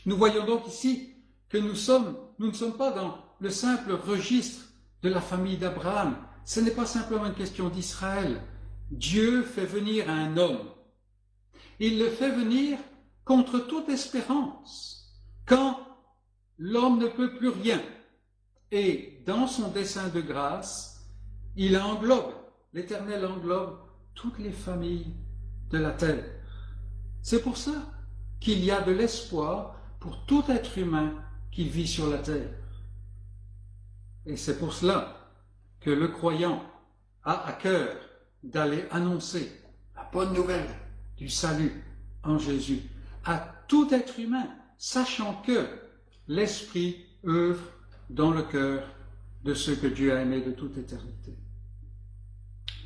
Nous voyons donc ici que nous ne sommes pas dans le simple registre de la famille d'Abraham. Ce n'est pas simplement une question d'Israël. Dieu fait venir un homme. Il le fait venir contre toute espérance, quand l'homme ne peut plus rien. Et dans son dessein de grâce, il englobe, l'Éternel englobe toutes les familles de la terre. C'est pour ça qu'il y a de l'espoir pour tout être humain qui vit sur la terre. Et c'est pour cela que le croyant a à cœur d'aller annoncer la bonne nouvelle du salut en Jésus à tout être humain, sachant que l'Esprit œuvre dans le cœur de ceux que Dieu a aimés de toute éternité.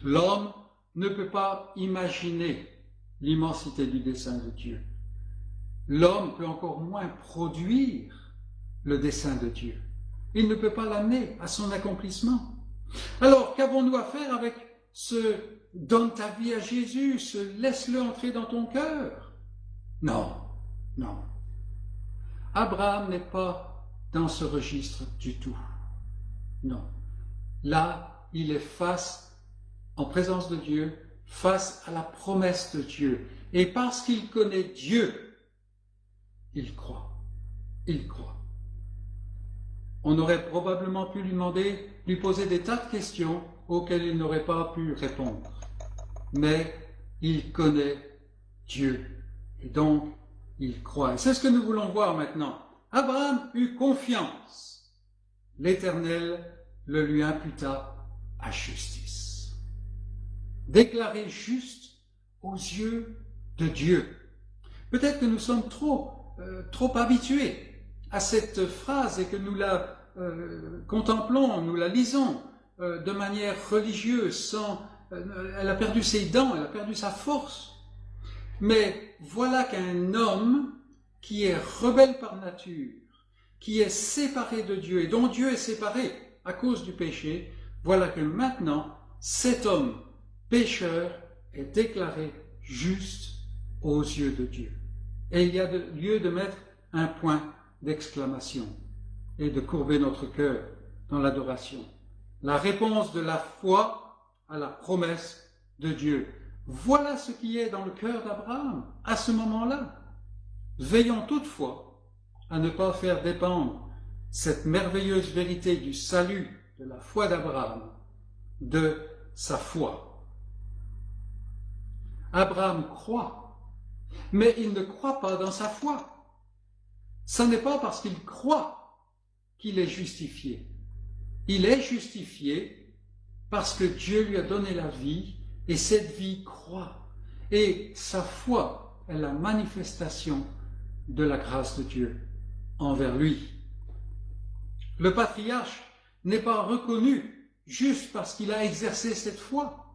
L'homme ne peut pas imaginer l'immensité du dessein de Dieu. L'homme peut encore moins produire le dessein de Dieu. Il ne peut pas l'amener à son accomplissement. Alors, qu'avons-nous à faire avec ce « donne ta vie à Jésus », ce « laisse-le entrer dans ton cœur » ? Non, non. Abraham n'est pas dans ce registre du tout. Non. Là, il est en présence de Dieu, face à la promesse de Dieu. Et parce qu'il connaît Dieu, il croit. Il croit. On aurait probablement pu lui poser des tas de questions auxquelles il n'aurait pas pu répondre. Mais il connaît Dieu. Et donc, il croit. Et c'est ce que nous voulons voir maintenant. Abraham eut confiance. L'Éternel le lui imputa à justice. Déclaré juste aux yeux de Dieu. Peut-être que nous sommes trop habitués à cette phrase et que nous la contemplons, nous la lisons de manière religieuse, elle a perdu ses dents, elle a perdu sa force. Mais voilà qu'un homme qui est rebelle par nature, qui est séparé de Dieu et dont Dieu est séparé à cause du péché, voilà que maintenant, cet homme pécheur est déclaré juste aux yeux de Dieu. Et il y a lieu de mettre un point d'exclamation et de courber notre cœur dans l'adoration. La réponse de la foi à la promesse de Dieu. Voilà ce qui est dans le cœur d'Abraham à ce moment-là. Veillons toutefois à ne pas faire dépendre cette merveilleuse vérité du salut de la foi d'Abraham de sa foi. Abraham croit, mais il ne croit pas dans sa foi. Ce n'est pas parce qu'il croit qu'il est justifié. Il est justifié parce que Dieu lui a donné la vie et cette vie croit. Et sa foi est la manifestation de la grâce de Dieu envers lui. Le patriarche n'est pas reconnu juste parce qu'il a exercé cette foi.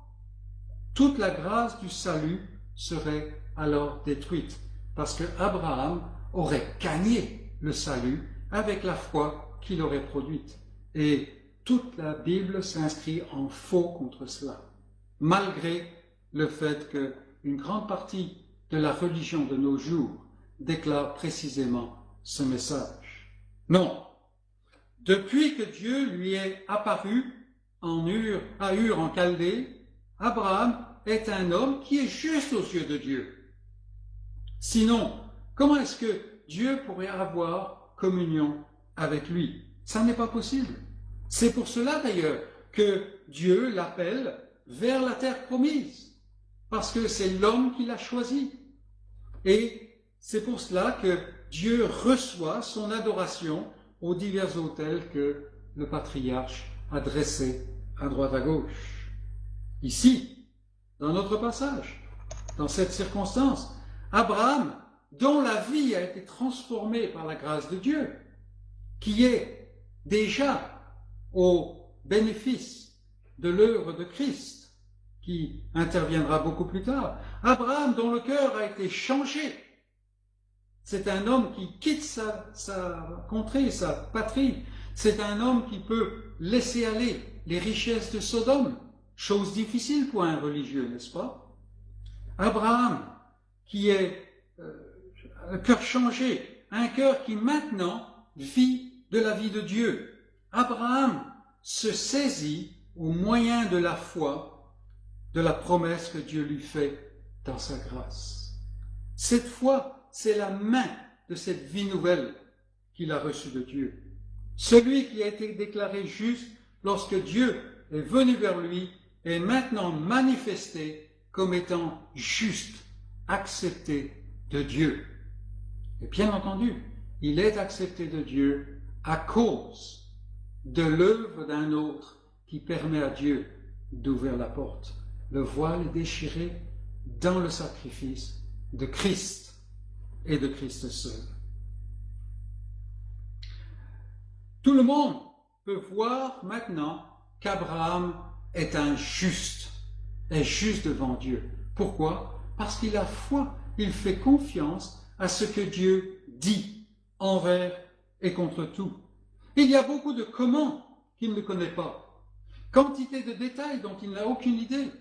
Toute la grâce du salut serait alors détruite parce que Abraham aurait gagné le salut avec la foi qu'il aurait produite. Et toute la Bible s'inscrit en faux contre cela, malgré le fait qu'une grande partie de la religion de nos jours déclare précisément ce message. Non. Depuis que Dieu lui est apparu à Ur en Chaldée, Abraham est un homme qui est juste aux yeux de Dieu. Sinon, comment est-ce que Dieu pourrait avoir communion avec lui? Ça n'est pas possible. C'est pour cela d'ailleurs que Dieu l'appelle vers la terre promise, parce que c'est l'homme qui l'a choisi. Et c'est pour cela que Dieu reçoit son adoration aux divers autels que le patriarche a dressés à droite à gauche. Ici, dans notre passage, dans cette circonstance, Abraham, dont la vie a été transformée par la grâce de Dieu, qui est déjà au bénéfice de l'œuvre de Christ, qui interviendra beaucoup plus tard, Abraham, dont le cœur a été changé C'est un homme qui quitte sa contrée, sa patrie. C'est un homme qui peut laisser aller les richesses de Sodome. Chose difficile pour un religieux, n'est-ce pas? Abraham, qui est un cœur changé, un cœur qui maintenant vit de la vie de Dieu. Abraham se saisit au moyen de la foi de la promesse que Dieu lui fait dans sa grâce. Cette foi, c'est la main de cette vie nouvelle qu'il a reçue de Dieu. Celui qui a été déclaré juste lorsque Dieu est venu vers lui est maintenant manifesté comme étant juste, accepté de Dieu. Et bien entendu, il est accepté de Dieu à cause de l'œuvre d'un autre qui permet à Dieu d'ouvrir la porte. Le voile est déchiré dans le sacrifice de Christ et de Christ seul. Tout le monde peut voir maintenant qu'Abraham est un juste, est juste devant Dieu. Pourquoi? Parce qu'il a foi, il fait confiance à ce que Dieu dit envers et contre tout. Il y a beaucoup de comment qu'il ne connaît pas, quantité de détails dont il n'a aucune idée.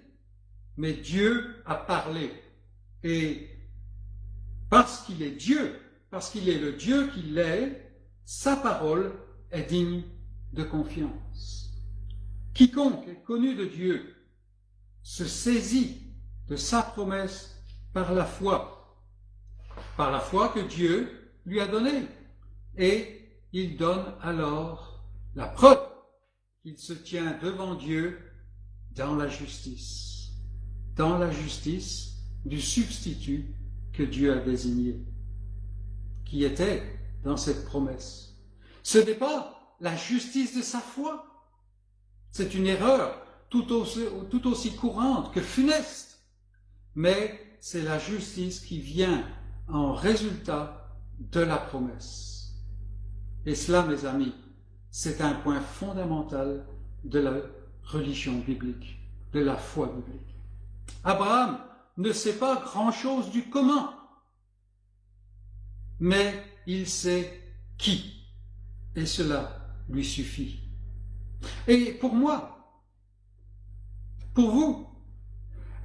Mais Dieu a parlé, et parce qu'il est Dieu, parce qu'il est le Dieu qu'il est, sa parole est digne de confiance. Quiconque est connu de Dieu se saisit de sa promesse par la foi que Dieu lui a donnée, et il donne alors la preuve qu'il se tient devant Dieu dans la justice du substitut que Dieu a désigné, qui était dans cette promesse. Ce n'est pas la justice de sa foi, c'est une erreur tout aussi courante que funeste, mais c'est la justice qui vient en résultat de la promesse. Et cela, mes amis, c'est un point fondamental de la religion biblique, de la foi biblique. Abraham ne sait pas grand-chose du comment, mais il sait qui, et cela lui suffit. Et pour moi, pour vous,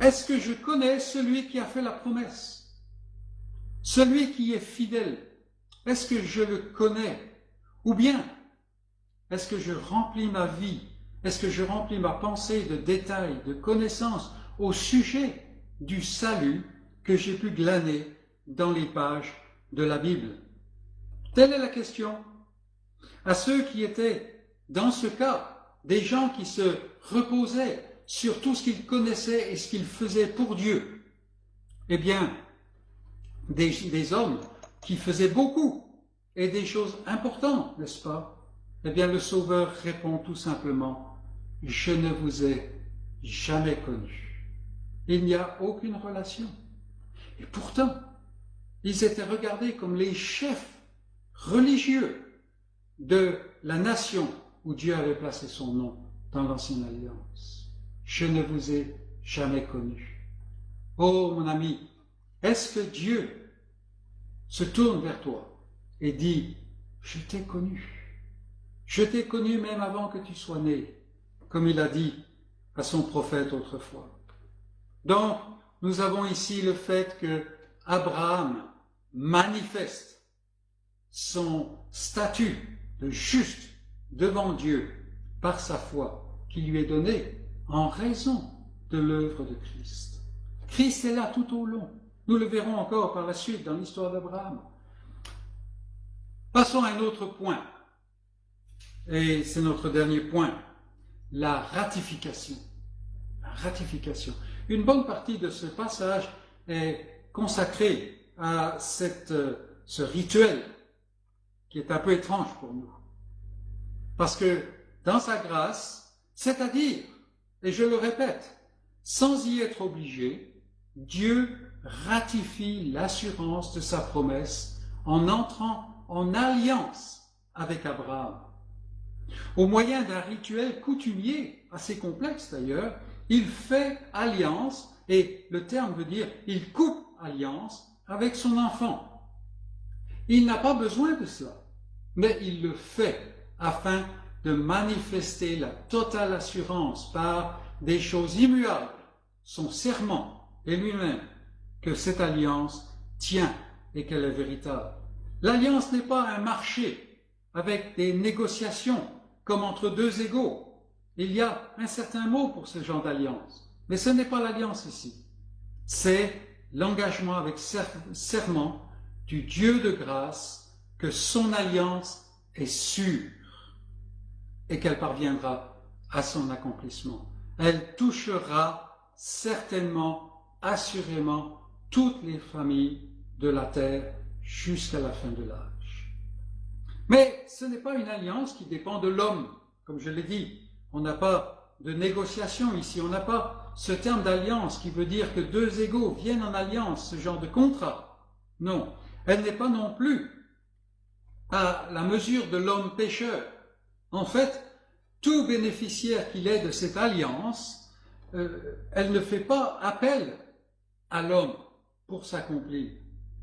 est-ce que je connais celui qui a fait la promesse? Celui qui est fidèle, est-ce que je le connais? Ou bien, est-ce que je remplis ma vie, est-ce que je remplis ma pensée de détails, de connaissances au sujet du salut que j'ai pu glaner dans les pages de la Bible? Telle est la question. À ceux qui étaient, dans ce cas, des gens qui se reposaient sur tout ce qu'ils connaissaient et ce qu'ils faisaient pour Dieu, eh bien, des hommes qui faisaient beaucoup et des choses importantes, n'est-ce pas? Eh bien, le Sauveur répond tout simplement, « Je ne vous ai jamais connu. » Il n'y a aucune relation. Et pourtant, ils étaient regardés comme les chefs religieux de la nation où Dieu avait placé son nom dans l'Ancienne Alliance. « Je ne vous ai jamais connu. » Oh, mon ami, est-ce que Dieu se tourne vers toi et dit, « Je t'ai connu. Je t'ai connu même avant que tu sois né, comme il a dit à son prophète autrefois. » Donc, nous avons ici le fait que Abraham manifeste son statut de juste devant Dieu par sa foi qui lui est donnée en raison de l'œuvre de Christ. Christ est là tout au long. Nous le verrons encore par la suite dans l'histoire d'Abraham. Passons à un autre point. Et c'est notre dernier point, la ratification. La ratification. Une bonne partie de ce passage est consacrée à ce rituel qui est un peu étrange pour nous. Parce que dans sa grâce, c'est-à-dire, et je le répète, sans y être obligé, Dieu ratifie l'assurance de sa promesse en entrant en alliance avec Abraham. Au moyen d'un rituel coutumier, assez complexe d'ailleurs, il fait alliance, et le terme veut dire il coupe alliance avec son enfant. Il n'a pas besoin de cela, mais il le fait afin de manifester la totale assurance par des choses immuables, son serment et lui-même, que cette alliance tient et qu'elle est véritable. L'alliance n'est pas un marché avec des négociations comme entre deux égaux. Il y a un certain mot pour ce genre d'alliance, mais ce n'est pas l'alliance ici. C'est l'engagement avec serment du Dieu de grâce que son alliance est sûre et qu'elle parviendra à son accomplissement. Elle touchera certainement, assurément, toutes les familles de la terre jusqu'à la fin de l'âge. Mais ce n'est pas une alliance qui dépend de l'homme, comme je l'ai dit. On n'a pas de négociation ici, on n'a pas ce terme d'alliance qui veut dire que deux égaux viennent en alliance, ce genre de contrat. Non, elle n'est pas non plus à la mesure de l'homme pécheur. En fait, tout bénéficiaire qu'il est de cette alliance, elle ne fait pas appel à l'homme pour s'accomplir.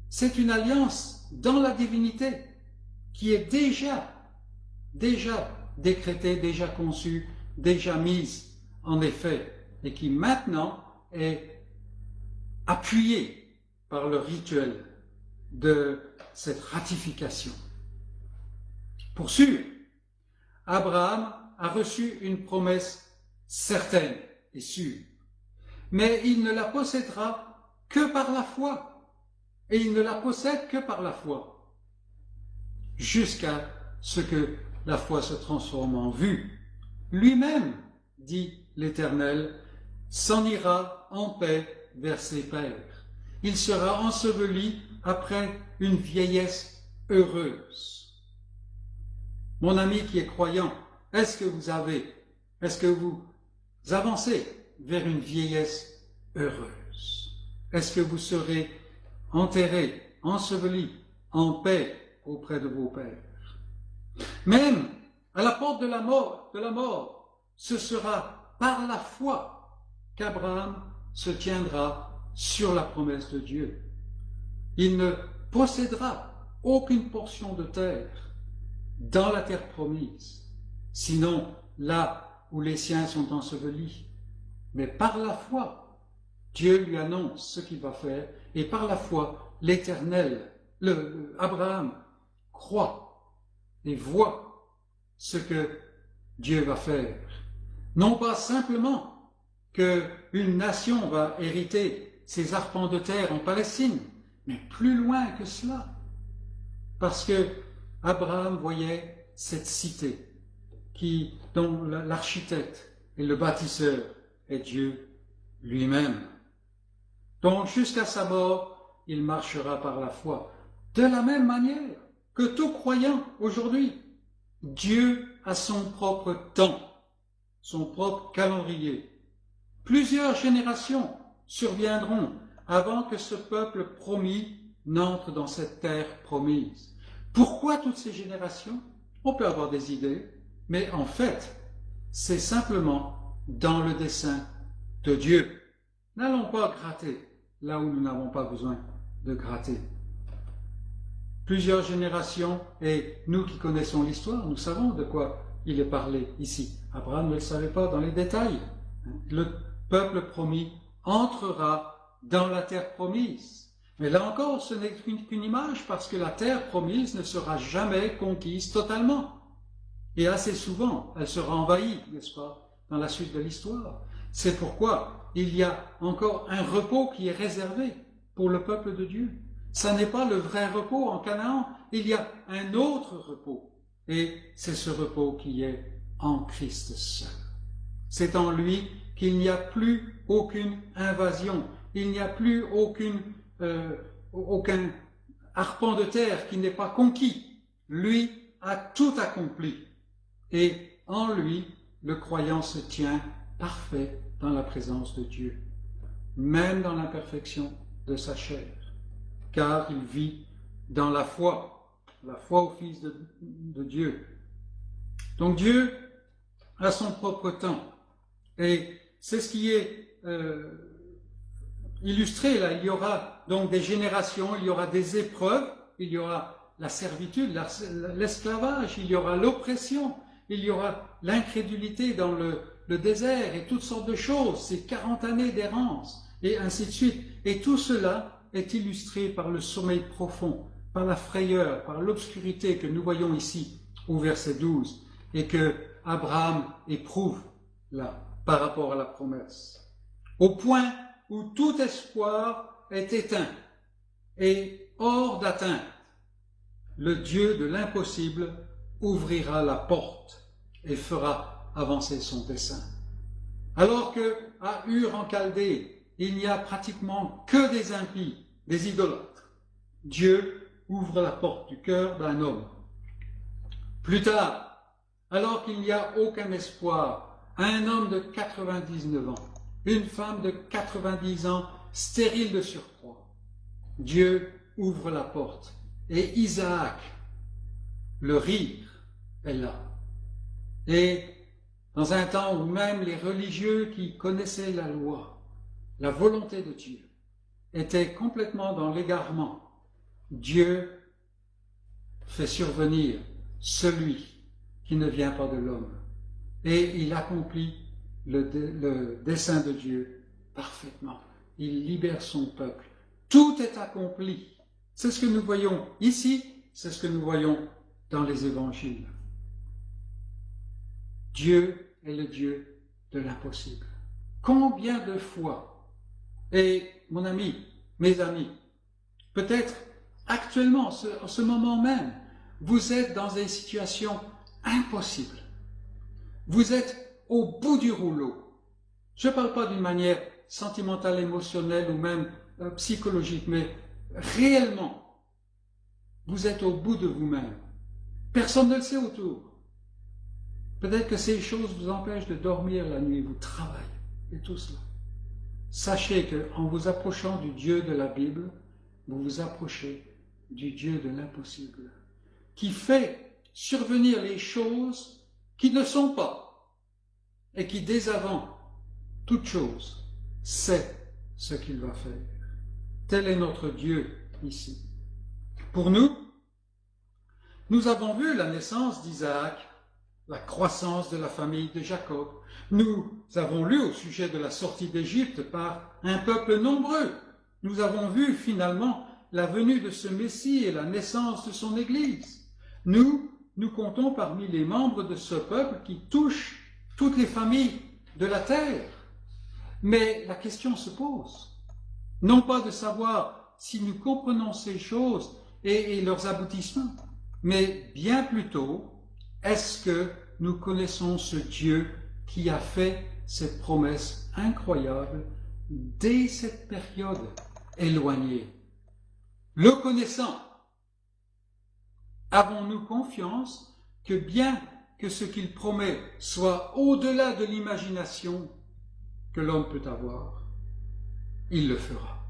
C'est une alliance dans la divinité qui est déjà décrétée, déjà conçue, déjà mise en effet, et qui maintenant est appuyée par le rituel de cette ratification. Pour sûr, Abraham a reçu une promesse certaine et sûre, mais il ne la possédera que par la foi, et il ne la possède que par la foi, jusqu'à ce que la foi se transforme en vue. Lui-même, dit l'Éternel, s'en ira en paix vers ses pères. Il sera enseveli après une vieillesse heureuse. Mon ami qui est croyant, est-ce que vous avancez vers une vieillesse heureuse? Est-ce que vous serez enterré, enseveli, en paix auprès de vos pères? Même à la porte de la mort, ce sera par la foi qu'Abraham se tiendra sur la promesse de Dieu. Il ne possédera aucune portion de terre dans la terre promise, sinon là où les siens sont ensevelis. Mais par la foi, Dieu lui annonce ce qu'il va faire, et par la foi, l'Éternel, Abraham, croit et voit ce que Dieu va faire. Non pas simplement qu'une nation va hériter ses arpents de terre en Palestine, mais plus loin que cela. Parce que Abraham voyait cette cité dont l'architecte et le bâtisseur est Dieu lui-même. Donc jusqu'à sa mort, il marchera par la foi. De la même manière que tout croyant aujourd'hui, Dieu a son propre temps, son propre calendrier. Plusieurs générations surviendront avant que ce peuple promis n'entre dans cette terre promise. Pourquoi toutes ces générations? On peut avoir des idées, mais en fait, c'est simplement dans le dessein de Dieu. N'allons pas gratter là où nous n'avons pas besoin de gratter. Plusieurs générations, et nous qui connaissons l'histoire, nous savons de quoi il est parlé ici. Abraham ne le savait pas dans les détails. Le peuple promis entrera dans la terre promise. Mais là encore, ce n'est qu'une image, parce que la terre promise ne sera jamais conquise totalement. Et assez souvent, elle sera envahie, n'est-ce pas, dans la suite de l'histoire. C'est pourquoi il y a encore un repos qui est réservé pour le peuple de Dieu. Ça n'est pas le vrai repos en Canaan, il y a un autre repos. Et c'est ce repos qui est en Christ seul. C'est en lui qu'il n'y a plus aucune invasion, il n'y a plus aucun arpent de terre qui n'est pas conquis. Lui a tout accompli. Et en lui, le croyant se tient parfait dans la présence de Dieu, même dans l'imperfection de sa chair, car il vit dans la foi au Fils de Dieu. Donc Dieu a son propre temps, et c'est ce qui est illustré là. Il y aura donc des générations, il y aura des épreuves, il y aura la servitude, l'esclavage, il y aura l'oppression, il y aura l'incrédulité dans le désert et toutes sortes de choses, ces 40 années d'errance, et ainsi de suite. Et tout cela est illustré par le sommeil profond, par la frayeur, par l'obscurité que nous voyons ici au verset 12, et que Abraham éprouve là, par rapport à la promesse. Au point où tout espoir est éteint et hors d'atteinte, le Dieu de l'impossible ouvrira la porte et fera avancer son dessein. Alors que à Ur en Chaldée, il n'y a pratiquement que des impies, des idolâtres, Dieu ouvre la porte du cœur d'un homme. Plus tard, alors qu'il n'y a aucun espoir, un homme de 99 ans, une femme de 90 ans, stérile de surcroît, Dieu ouvre la porte et Isaac, le rire, est là. Et dans un temps où même les religieux qui connaissaient la loi, la volonté de Dieu, étaient complètement dans l'égarement, Dieu fait survenir celui qui ne vient pas de l'homme. Et il accomplit le dessein de Dieu parfaitement. Il libère son peuple. Tout est accompli. C'est ce que nous voyons ici, c'est ce que nous voyons dans les évangiles. Dieu est le Dieu de l'impossible. Combien de fois, et mon ami, mes amis, peut-être actuellement, en ce moment même, vous êtes dans une situation impossible. Vous êtes au bout du rouleau. Je ne parle pas d'une manière sentimentale, émotionnelle ou même psychologique, mais réellement, vous êtes au bout de vous-même. Personne ne le sait autour. Peut-être que ces choses vous empêchent de dormir la nuit, vous travaillez et tout cela. Sachez qu'en vous approchant du Dieu de la Bible, vous vous approchez du Dieu de l'impossible, qui fait survenir les choses qui ne sont pas, et qui, dès avant toute chose, sait ce qu'il va faire. Tel est notre Dieu ici. Pour nous, nous avons vu la naissance d'Isaac, la croissance de la famille de Jacob. Nous avons lu au sujet de la sortie d'Égypte par un peuple nombreux. Nous avons vu finalement la venue de ce Messie et la naissance de son Église. Nous comptons parmi les membres de ce peuple qui touche toutes les familles de la terre. Mais la question se pose, non pas de savoir si nous comprenons ces choses et leurs aboutissements, mais bien plutôt, est-ce que nous connaissons ce Dieu qui a fait cette promesse incroyable dès cette période éloignée? Le connaissant, avons-nous confiance que bien que ce qu'il promet soit au-delà de l'imagination que l'homme peut avoir, il le fera?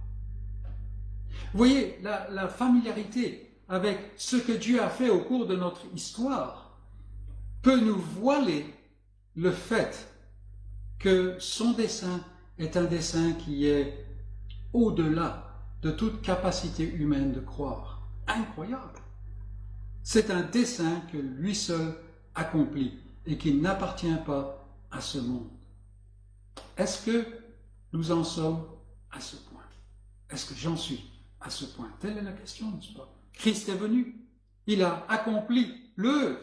Vous voyez, la familiarité avec ce que Dieu a fait au cours de notre histoire peut nous voiler le fait que son dessein est un dessein qui est au-delà de toute capacité humaine de croire. Incroyable! C'est un dessein que lui seul accomplit et qui n'appartient pas à ce monde. Est-ce que nous en sommes à ce point? Est-ce que j'en suis à ce point? Telle est la question, n'est-ce pas? Christ est venu, il a accompli l'œuvre,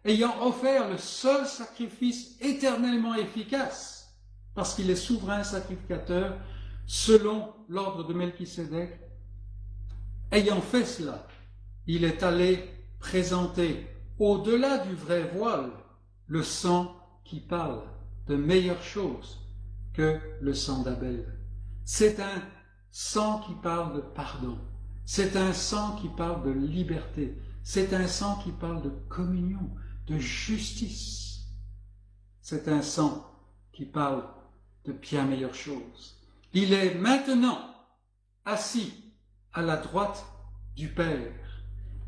ayant offert le seul sacrifice éternellement efficace, parce qu'il est souverain sacrificateur, selon l'ordre de Melchisédek. Ayant fait cela, il est allé présenter au-delà du vrai voile le sang qui parle de meilleures choses que le sang d'Abel. C'est un sang qui parle de pardon, c'est un sang qui parle de liberté, c'est un sang qui parle de communion, de justice. C'est un sang qui parle de bien meilleures choses. Il est maintenant assis à la droite du Père.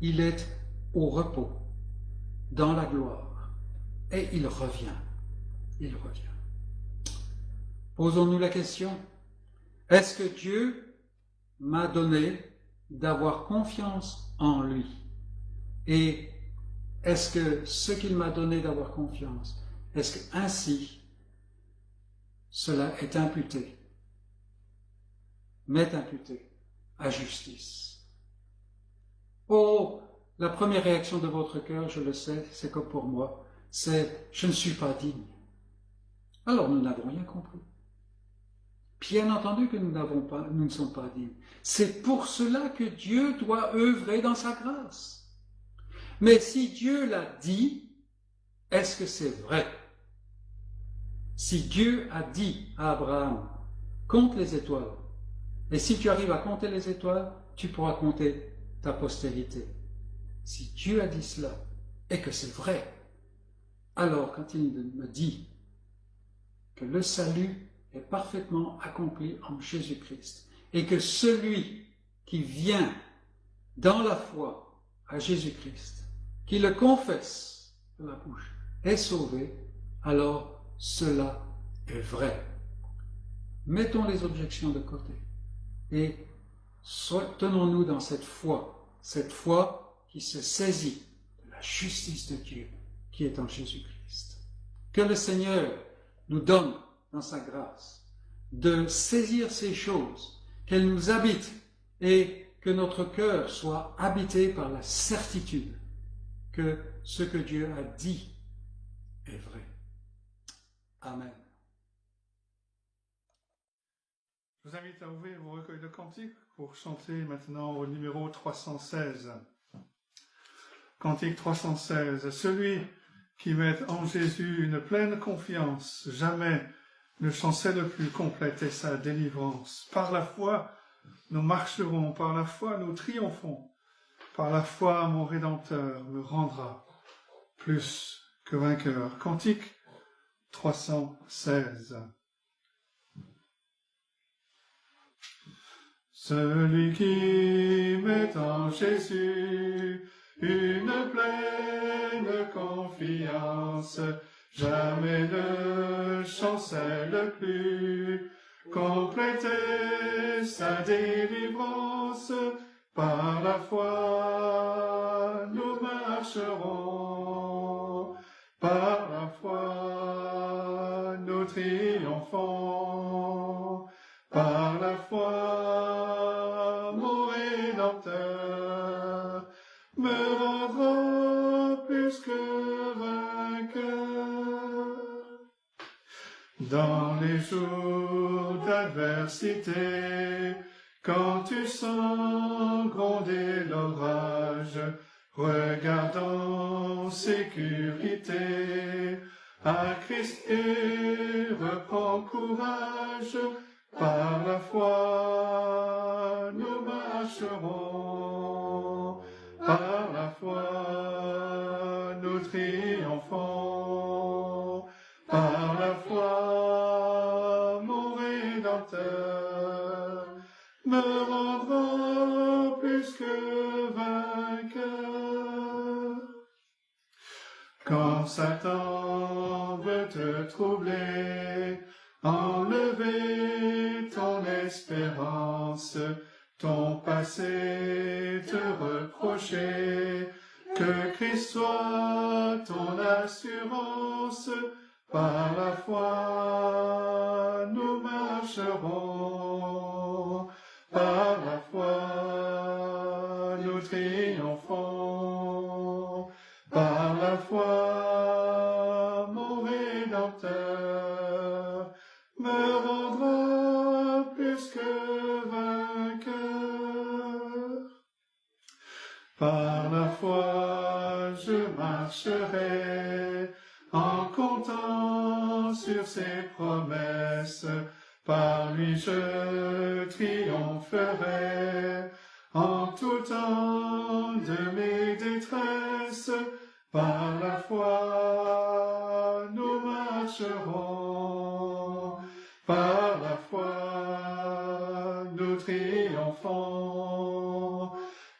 Il est au repos, dans la gloire, et il revient. Il revient. Posons-nous la question, est-ce que Dieu m'a donné d'avoir confiance en lui Et est-ce que ce qu'il m'a donné d'avoir confiance, est-ce que ainsi cela est imputé, m'est imputé à justice? Oh, la première réaction de votre cœur, je le sais, c'est comme pour moi, c'est « je ne suis pas digne ». Alors nous n'avons rien compris. Bien entendu que nous ne sommes pas dignes. C'est pour cela que Dieu doit œuvrer dans sa grâce. Mais si Dieu l'a dit, est-ce que c'est vrai? Si Dieu a dit à Abraham, compte les étoiles, et si tu arrives à compter les étoiles, tu pourras compter ta postérité. Si Dieu a dit cela, et que c'est vrai, alors quand il me dit que le salut est parfaitement accompli en Jésus-Christ, et que celui qui vient dans la foi à Jésus-Christ, qui le confesse de la bouche, est sauvé, alors cela est vrai. Mettons les objections de côté et tenons-nous dans cette foi qui se saisit de la justice de Dieu qui est en Jésus-Christ. Que le Seigneur nous donne dans sa grâce de saisir ces choses, qu'elles nous habitent et que notre cœur soit habité par la certitude que ce que Dieu a dit est vrai. Amen. Je vous invite à ouvrir vos recueils de cantiques pour chanter maintenant au numéro 316. Cantique 316. Celui qui met en Jésus une pleine confiance, jamais ne chancelle plus, compléter sa délivrance. Par la foi, nous marcherons, par la foi, nous triomphons. Par la foi, mon Rédempteur me rendra plus que vainqueur. Cantique 316. Celui qui met en Jésus une pleine confiance, jamais ne chancelle plus, compléter sa délivrance. Par la foi, nous marcherons, par la foi, nous triomphons, par la foi, mon Rédempteur me rendra plus que vainqueur. Dans les jours d'adversité, quand tu sens gronder l'orage, regarde en sécurité à Christ et reprends courage. Par la foi, nous marcherons, par la foi, nous triomphons, par la foi, mon Rédempteur me rendra plus que vainqueur. Quand Satan veut te troubler, enlever ton espérance, ton passé te reprocher, que Christ soit ton assurance. Par la foi, nous marcherons, par la foi, nous triomphons, par la foi, mon Rédempteur me rendra plus que vainqueur. Par la foi, je marcherai, en comptant sur ses promesses, par lui je triompherai, en tout temps de mes détresses. Par la foi, nous marcherons, par la foi, nous triomphons,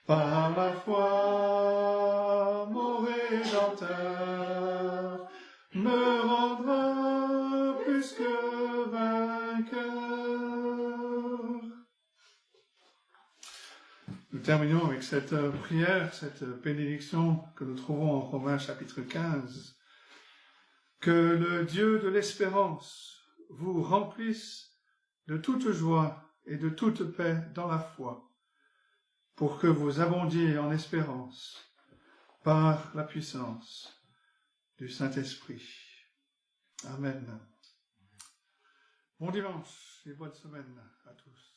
par la foi, mon Rédempteur me rendra plus que vainqueur. Nous terminons avec cette prière, cette bénédiction que nous trouvons en Romains chapitre 15. Que le Dieu de l'espérance vous remplisse de toute joie et de toute paix dans la foi, pour que vous abondiez en espérance par la puissance du Saint-Esprit. Amen. Bon dimanche et bonne semaine à tous.